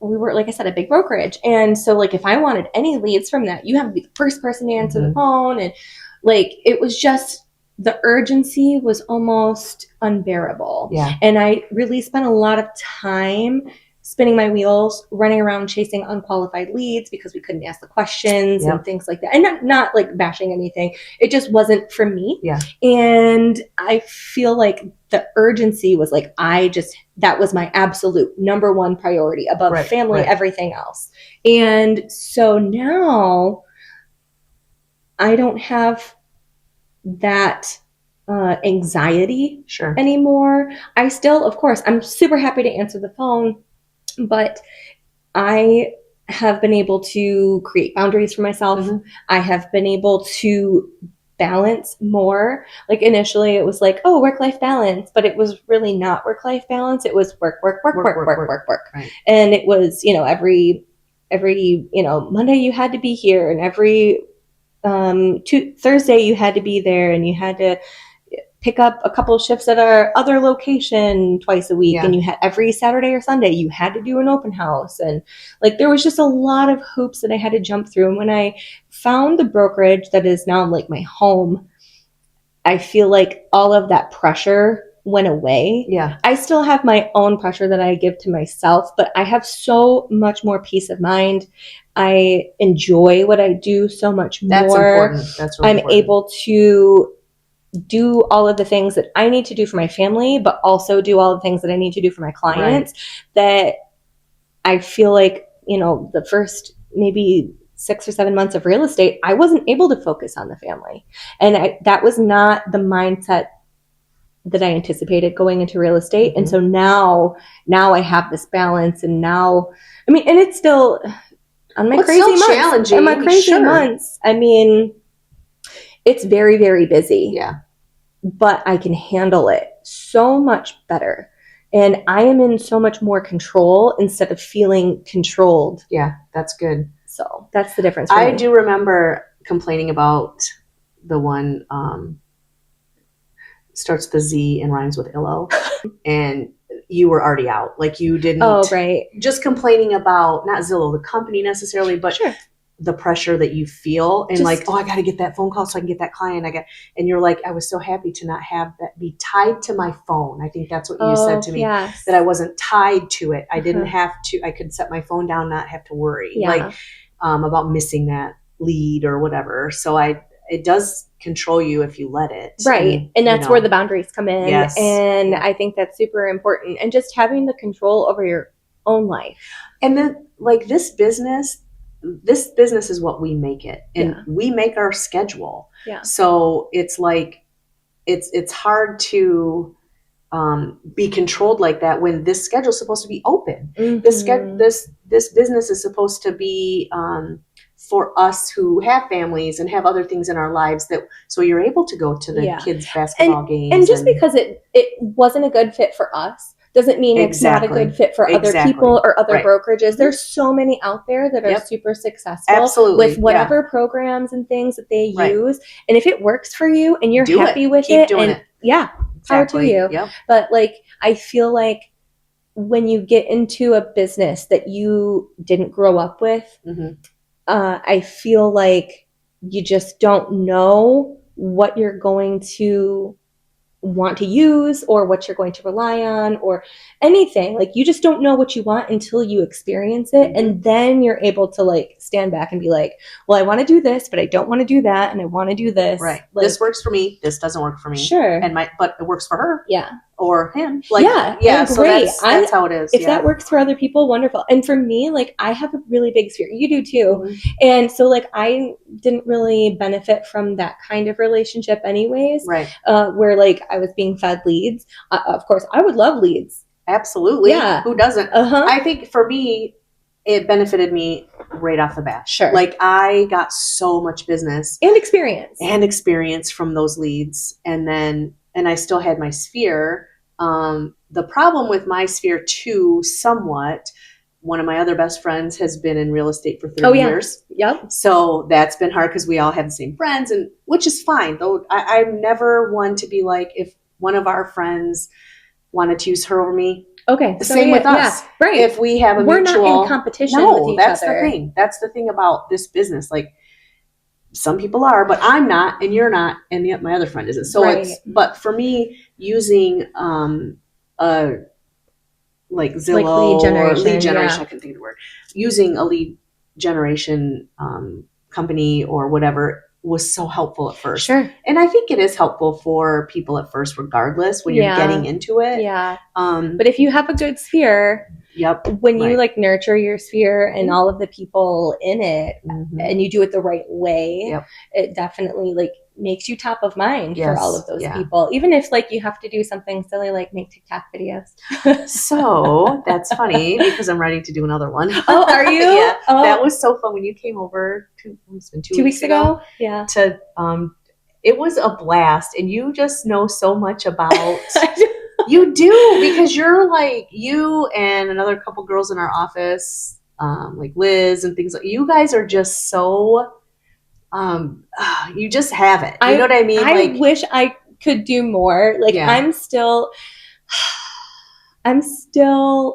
We were, like I said, a big brokerage. And so like if I wanted any leads from that, you have to be the first person to answer the phone. And like it was just, the urgency was almost unbearable. Yeah. And I really spent a lot of time spinning my wheels, running around chasing unqualified leads because we couldn't ask the questions and things like that. And not like bashing anything. It just wasn't for me. Yeah. And I feel like the urgency was like, that was my absolute number one priority above family, everything else. And so now I don't have that anxiety anymore. I still, of course, I'm super happy to answer the phone, but I have been able to create boundaries for myself. I have been able to balance more. Like initially it was like, oh, work-life balance, but it was really not work-life balance. It was work. Right. And it was, every Monday you had to be here, and every Thursday you had to be there, and you had to pick up a couple of shifts at our other location twice a week. And you had every Saturday or Sunday you had to do an open house. And like, there was just a lot of hoops that I had to jump through. And when I found the brokerage that is now like my home, I feel like all of that pressure went away. Yeah. I still have my own pressure that I give to myself, but I have so much more peace of mind. I enjoy what I do so much more. That's important. That's really important. Able to do all of the things that I need to do for my family, but also do all the things that I need to do for my clients. That I feel like, the first maybe 6 or 7 months of real estate, I wasn't able to focus on the family. And that was not the mindset that I anticipated going into real estate. And so now I have this balance, and now, and it's still, on my Well, it's crazy still months. challenging, On my crazy sure. months, I mean, it's very, very busy. Yeah. But I can handle it so much better. And I am in so much more control instead of feeling controlled. Yeah, that's good. So that's the difference for I me. do remember complaining about the one starts with a Z and rhymes with illo, and you were already out. Like you didn't. Oh, right. Just complaining about not Zillow, the company necessarily, but Sure. the pressure that you feel, and like, oh, I got to get that phone call so I can get that client. And you're like, I was so happy to not have that be tied to my phone. I think that's what you said to me, yes. that I wasn't tied to it. I didn't have to. I could set my phone down, not have to worry, like about missing that lead or whatever. So it does control you if you let it. Right. And that's where the boundaries come in. Yes. And I think that's super important. And just having the control over your own life. And then like this business is what we make it. And we make our schedule. Yeah. So it's like, it's hard to be controlled like that when this schedule is supposed to be open. Mm-hmm. This business is supposed to be for us who have families and have other things in our lives, that so you're able to go to the kids' basketball games. And just because it wasn't a good fit for us doesn't mean it's not a good fit for other people or other brokerages. There's so many out there that are super successful with whatever programs and things that they use. And if it works for you and you're happy with Keep doing it. Yeah, power to you. Yep. But like, I feel like when you get into a business that you didn't grow up with, I feel like you just don't know what you're going to want to use or what you're going to rely on or anything. Like you just don't know what you want until you experience it. And then you're able to like stand back and be like, well, I want to do this, but I don't want to do that. And I want to do this. Right. Like, this works for me. This doesn't work for me. Sure. But it works for her. Yeah. Or him. Like, yeah. So that's how it is. If that works for other people, wonderful. And for me, like I have a really big sphere. You do too. And so like I didn't really benefit from that kind of relationship anyways. Right. Where like I was being fed leads. Of course, I would love leads. Absolutely. Yeah. Who doesn't? I think for me, it benefited me right off the bat. Sure. Like I got so much business and experience from those leads. And I still had my sphere. The problem with my sphere too, somewhat, one of my other best friends has been in real estate for 30 years. Yep. So that's been hard because we all have the same friends, and which is fine. Though I'm never one to be like, if one of our friends wanted to use her over me. Okay. Same with us. Yeah, right. If we have a We're mutual, not in competition with each that's other. the thing. That's the thing about this business. Like some people are, but I'm not, and you're not, and my other friend isn't. So but for me, using like Zillow or lead generation, I couldn't think of the word. Using a lead generation company or whatever was so helpful at first. Sure. And I think it is helpful for people at first, regardless when you're getting into it. Yeah. But if you have a good sphere, when you like nurture your sphere and all of the people in it and you do it the right way, it definitely like makes you top of mind for all of those people. Even if like you have to do something silly like make TikTok videos. So that's funny because I'm ready to do another one. Oh, are you? Yeah. Oh. That was so fun when you came over 2 weeks ago. Yeah. It was a blast, and you just know so much about you do, because you're like, you and another couple girls in our office, like Liz and things like, you guys are just so you just have it. You know what I mean? I wish I could do more. Like I'm still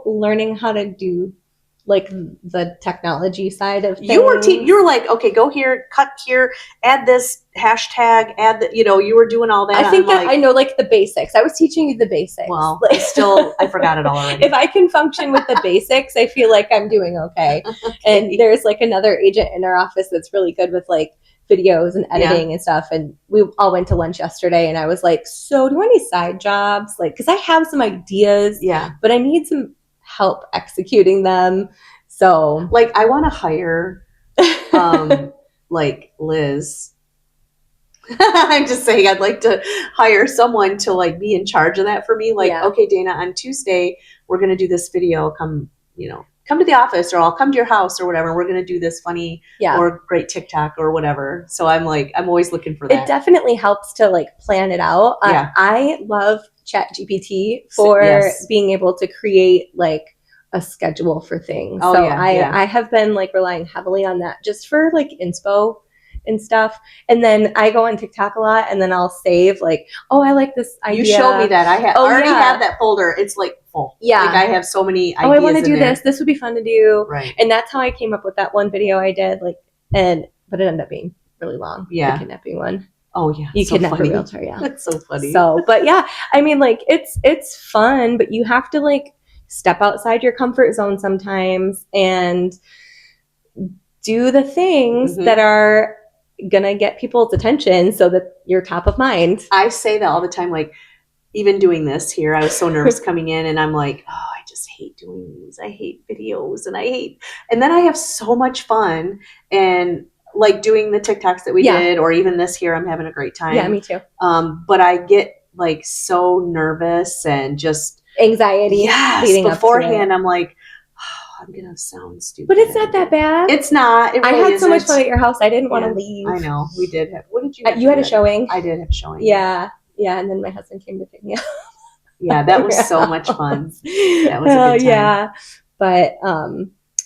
learning how to do like the technology side of things. You were like, okay, go here, cut here, add this hashtag, add the, you were doing all that. I think that I know like the basics. I was teaching you the basics. Well, I forgot it all already. If I can function with the basics, I feel like I'm doing okay. And there's like another agent in our office that's really good with like videos and editing and stuff. And we all went to lunch yesterday, and I was like, so do you want any side jobs? Like, because I have some ideas, but I need some help executing them. So like I want to hire like Liz. I'm just saying I'd like to hire someone to like be in charge of that for me. Like, okay, Dana, on Tuesday we're going to do this video. Come, come to the office or I'll come to your house or whatever. We're going to do this funny Yeah. or great TikTok or whatever. So I'm always looking for that. It definitely helps to like plan it out. Yeah. I love ChatGPT for being able to create like a schedule for things. Oh, so yeah, I have been like relying heavily on that just for like inspo and stuff. And then I go on TikTok a lot and then I'll save like, oh, I like this idea. You showed me that. I already have that folder. It's like full. Yeah. Like I have so many ideas. Oh, I want to do this. This would be fun to do. Right. And that's how I came up with that one video I did. Like, but it ended up being really long. Yeah. The kidnapping one. Oh yeah. You kidnap a realtor. Yeah. That's so funny. So, but yeah, I mean, like it's fun, but you have to like step outside your comfort zone sometimes and do the things that are gonna get people's attention so that you're top of mind. I say that all the time. Like even doing this here, I was so nervous coming in and I'm like, oh, I just hate doing these. I hate videos and then I have so much fun and like doing the TikToks that we did, or even this here, I'm having a great time. Yeah, me too. But I get like so nervous and just anxiety. Yes, beforehand, I'm like, oh, I'm gonna sound stupid. But it's not that bad. It's not. It really I had so much fun at your house. I didn't want to leave. I know. We did have. What did you? You had a showing. I did have a showing. Yeah, and then my husband came to pick me up. Yeah, that was so much fun. That was a good time. Yeah, but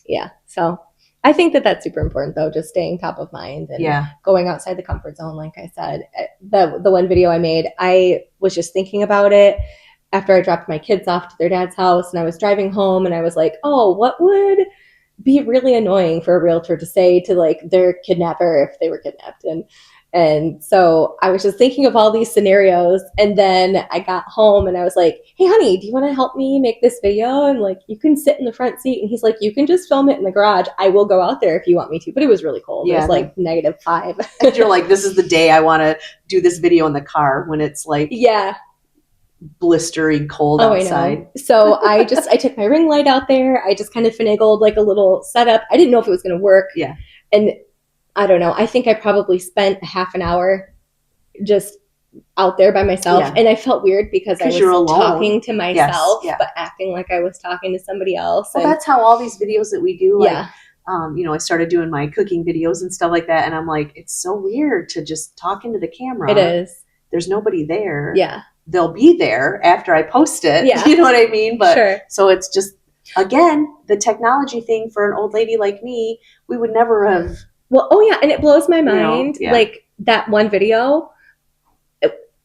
yeah. So I think that's super important, though, just staying top of mind and going outside the comfort zone. Like I said, the one video I made, I was just thinking about it after I dropped my kids off to their dad's house, and I was driving home, and I was like, oh, what would be really annoying for a realtor to say to like their kidnapper if they were kidnapped? And so I was just thinking of all these scenarios, and then I got home and I was like, hey honey, do you want to help me make this video? And like, you can sit in the front seat. And he's like, you can just film it in the garage. I will go out there if you want me to. But it was really cold. It was like -5. And you're like, this is the day I want to do this video in the car when it's like blistering cold outside. I know. So I took my ring light out there. I just kind of finagled like a little setup. I didn't know if it was going to work. Yeah. And I don't know. I think I probably spent half an hour just out there by myself. And I felt weird because I was talking to myself, but acting like I was talking to somebody else. Well, that's how all these videos that we do, like, I started doing my cooking videos and stuff like that. And I'm like, it's so weird to just talk into the camera. It is. There's nobody there. Yeah. They'll be there after I post it. Yeah. You know what I mean? But so it's just, again, the technology thing for an old lady like me, we would never have. Well, and it blows my mind. Like that one video,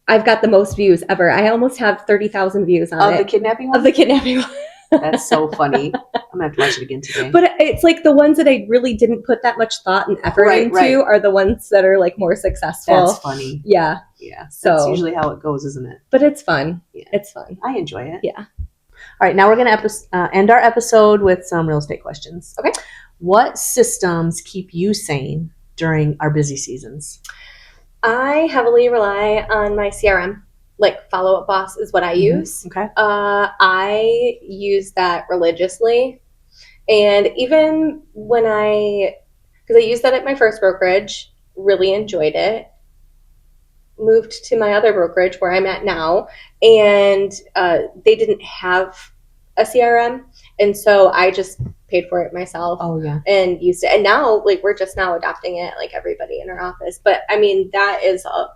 I've got the most views ever. I almost have 30,000 views on it. Of the kidnapping one? Of the kidnapping one. That's so funny. I'm going to have to watch it again today. But it's like the ones that I really didn't put that much thought and effort into are the ones that are like more successful. That's funny. Yeah. Yeah. So that's usually how it goes, isn't it? But it's fun. Yeah. It's fun. I enjoy it. Yeah. All right. Now we're going to end our episode with some real estate questions. Okay. What systems keep you sane during our busy seasons? I heavily rely on my CRM. Like Follow Up Boss is what I use. Okay. I use that religiously. And even when because I used that at my first brokerage, really enjoyed it. Moved to my other brokerage where I'm at now, and they didn't have a CRM. And so I just paid for it myself. Oh, yeah. And used it. And now, like, we're just now adopting it, like everybody in our office. But I mean, that is a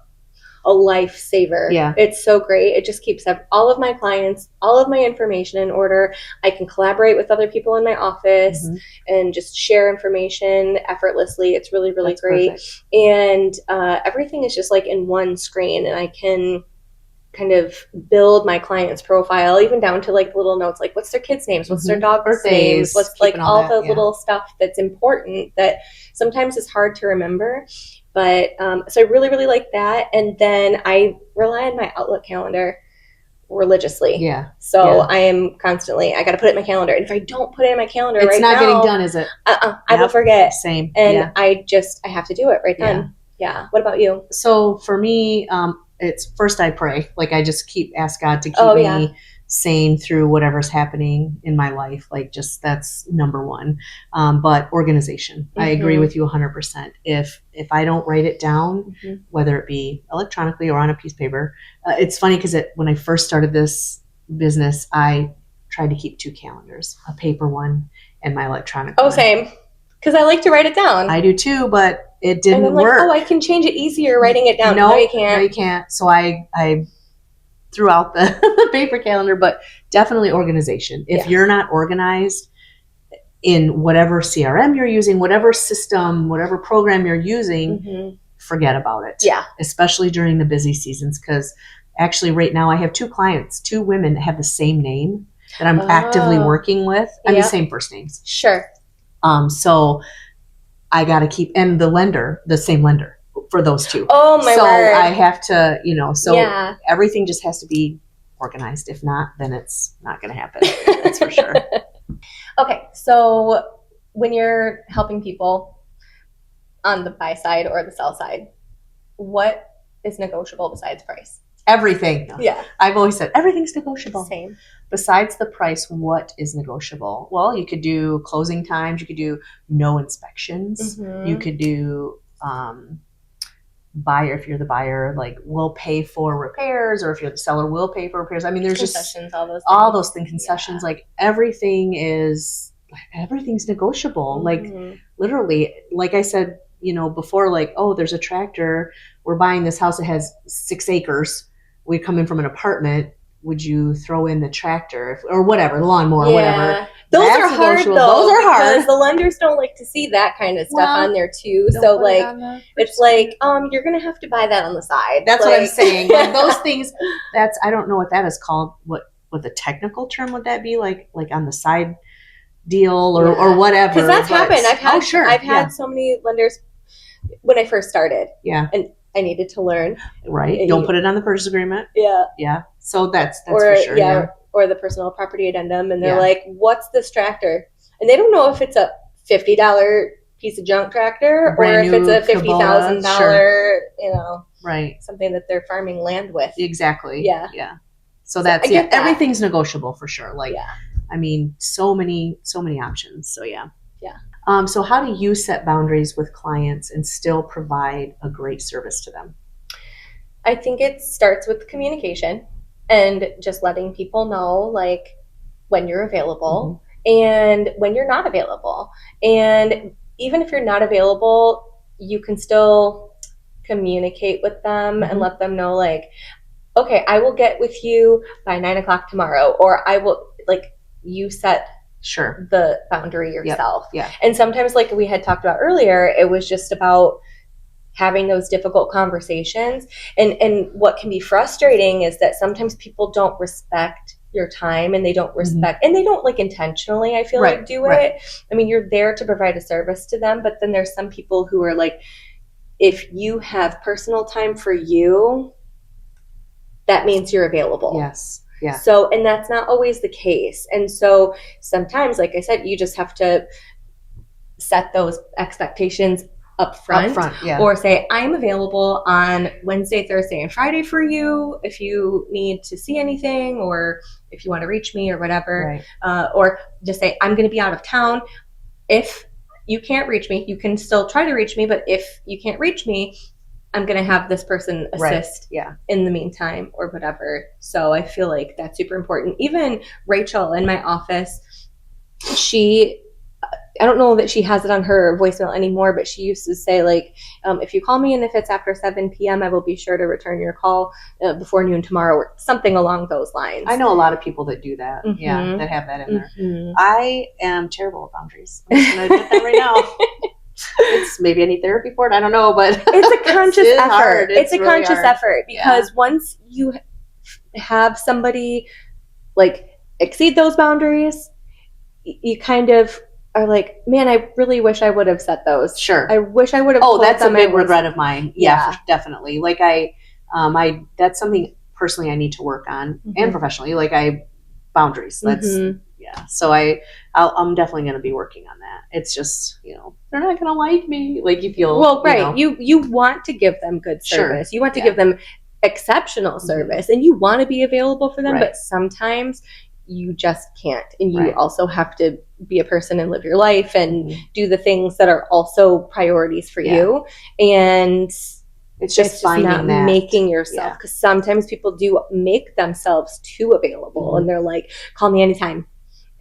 lifesaver. Yeah. It's so great. It just keeps all of my clients, all of my information in order. I can collaborate with other people in my office and just share information effortlessly. It's really, really great. Perfect. And everything is just like in one screen, and I can kind of build my client's profile, even down to like little notes, like what's their kids' names, what's their dog's names, what's like all the little stuff that's important that sometimes is hard to remember. But so I really, really like that. And then I rely on my Outlook calendar religiously. Yeah. So I am constantly, I got to put it in my calendar. And if I don't put it in my calendar it's not getting done, is it? I will forget. Same. And I have to do it right then. Yeah. What about you? So for me, it's first I pray. Like I just ask God to keep me sane through whatever's happening in my life. Like just that's number one. But organization, I agree with you 100%. If I don't write it down, whether it be electronically or on a piece of paper, it's funny because when I first started this business, I tried to keep 2 calendars, a paper one in my electronic Oh, one. same. Because I like to write it down. I do too, but it didn't and I'm like, work. oh, I can change it easier writing it down. No, you can't. No, you can't. So I threw out the paper calendar, but definitely organization. If you're not organized in whatever CRM you're using, whatever system, whatever program you're using, forget about it. Yeah. Especially during the busy seasons, because actually right now I have 2 clients, 2 women that have the same name that I'm actively working with. I mean, same first names. Sure. So I got to keep, and the same lender for those 2. Oh, my word. I have to, everything just has to be organized. If not, then it's not going to happen. That's for sure. Okay. So when you're helping people on the buy side or the sell side, what is negotiable besides price? Everything. Yeah. I've always said everything's negotiable. Same. Besides the price, what is negotiable? Well, you could do closing times. You could do no inspections. You could do buyer, if you're the buyer, like we'll pay for repairs, or if you're the seller, we'll pay for repairs. I mean, there's concessions, just all those things, concessions, like everything's negotiable. Like literally, like I said, before, like, oh, there's a tractor. We're buying this house that has 6 acres. We come in from an apartment. Would you throw in the tractor or whatever, the lawnmower, whatever? Those are hard, though. Those are hard. Because the lenders don't like to see that kind of stuff on there, too. So, like, it's like, you're going to have to buy that on the side. That's what I'm saying. Like, those things, I don't know what that is called. What the technical term would that be? Like on the side deal or whatever. Because that's happened. I've had so many lenders when I first started. Yeah. And I needed to learn. Right. Don't put it on the purchase agreement. Yeah. Yeah. So that's for sure. Yeah. Or the personal property addendum. And they're like, what's this tractor? And they don't know if it's a $50 piece of junk tractor or if it's a $50,000, right, something that they're farming land with. Exactly. Yeah. Yeah. So that's everything's negotiable for sure. Like, I mean, so many options. So yeah. Yeah. So how do you set boundaries with clients and still provide a great service to them? I think it starts with communication and just letting people know, like, when you're available and when you're not available. And even if you're not available, you can still communicate with them and let them know, like, okay, I will get with you by 9:00 tomorrow, or I will, like, you set the boundary yourself. Yeah. And sometimes, like we had talked about earlier, it was just about having those difficult conversations. And what can be frustrating is that sometimes people don't respect your time, and they don't respect, and they don't, like, intentionally, I feel like, do it. I mean, you're there to provide a service to them, but then there's some people who are like, if you have personal time for you, that means you're available. Yes. Yeah. So, and that's not always the case. And so sometimes, like I said, you just have to set those expectations up front, or say, I'm available on Wednesday, Thursday, and Friday for you if you need to see anything, or if you want to reach me or whatever. Or just say, I'm going to be out of town. If you can't reach me, you can still try to reach me, but if you can't reach me, I'm going to have this person assist in the meantime or whatever. So I feel like that's super important. Even Rachel in my office, I don't know that she has it on her voicemail anymore, but she used to say, like, if you call me and if it's after 7 p.m., I will be sure to return your call before noon tomorrow, or something along those lines. I know a lot of people that do that. Yeah, that have that in there. I am terrible at boundaries. I'm just going to admit that right now. It's maybe I need therapy for it. I don't know, but it's a conscious effort. Hard. It's a really conscious effort, because once you have somebody, like, exceed those boundaries, you kind of are like, man, I really wish I would have set those. Sure. I wish I would have. Oh, that's a big regret of mine. Yeah, definitely. Like that's something personally I need to work on, and professionally. Like boundaries. That's So I'm definitely going to be working on that. It's just, they're not going to like me. Like, you feel you want to give them good service. You want to give them exceptional service, and you want to be available for them. But sometimes you just can't, and you also have to be a person and live your life and do the things that are also priorities for you. And it's just not making yourself, because sometimes people do make themselves too available, and they're like, call me anytime.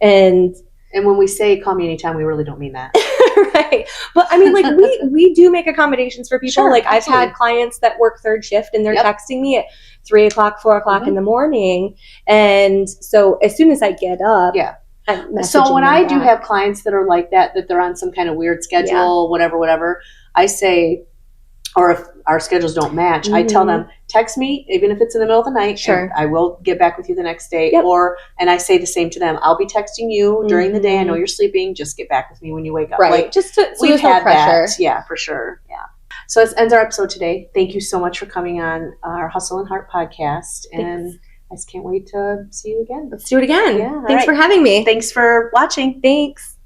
And And when we say call me anytime, we really don't mean that. Right. But I mean, like we do make accommodations for people. Sure, like I've absolutely. had clients that work third shift and they're Yep. texting me at 3 o'clock, 4 o'clock Mhm. in the morning. And so as soon as I get up, Yeah. I'm messaging So when them I do back. have clients that are like that they're on some kind of weird schedule, whatever, I say, or if our schedules don't match, I tell them, text me, even if it's in the middle of the night, Sure. and I will get back with you the next day. Yep. And I say the same to them. I'll be texting you during the day. I know you're sleeping. Just get back with me when you wake up. Right. Like, Just so we've there's no had pressure. that. Yeah, for sure. Yeah. So this ends our episode today. Thank you so much for coming on our Hustle and Heart podcast. And I just can't wait to see you again. Let's do it again. Yeah, all Thanks right. for having me. Thanks for watching. Thanks.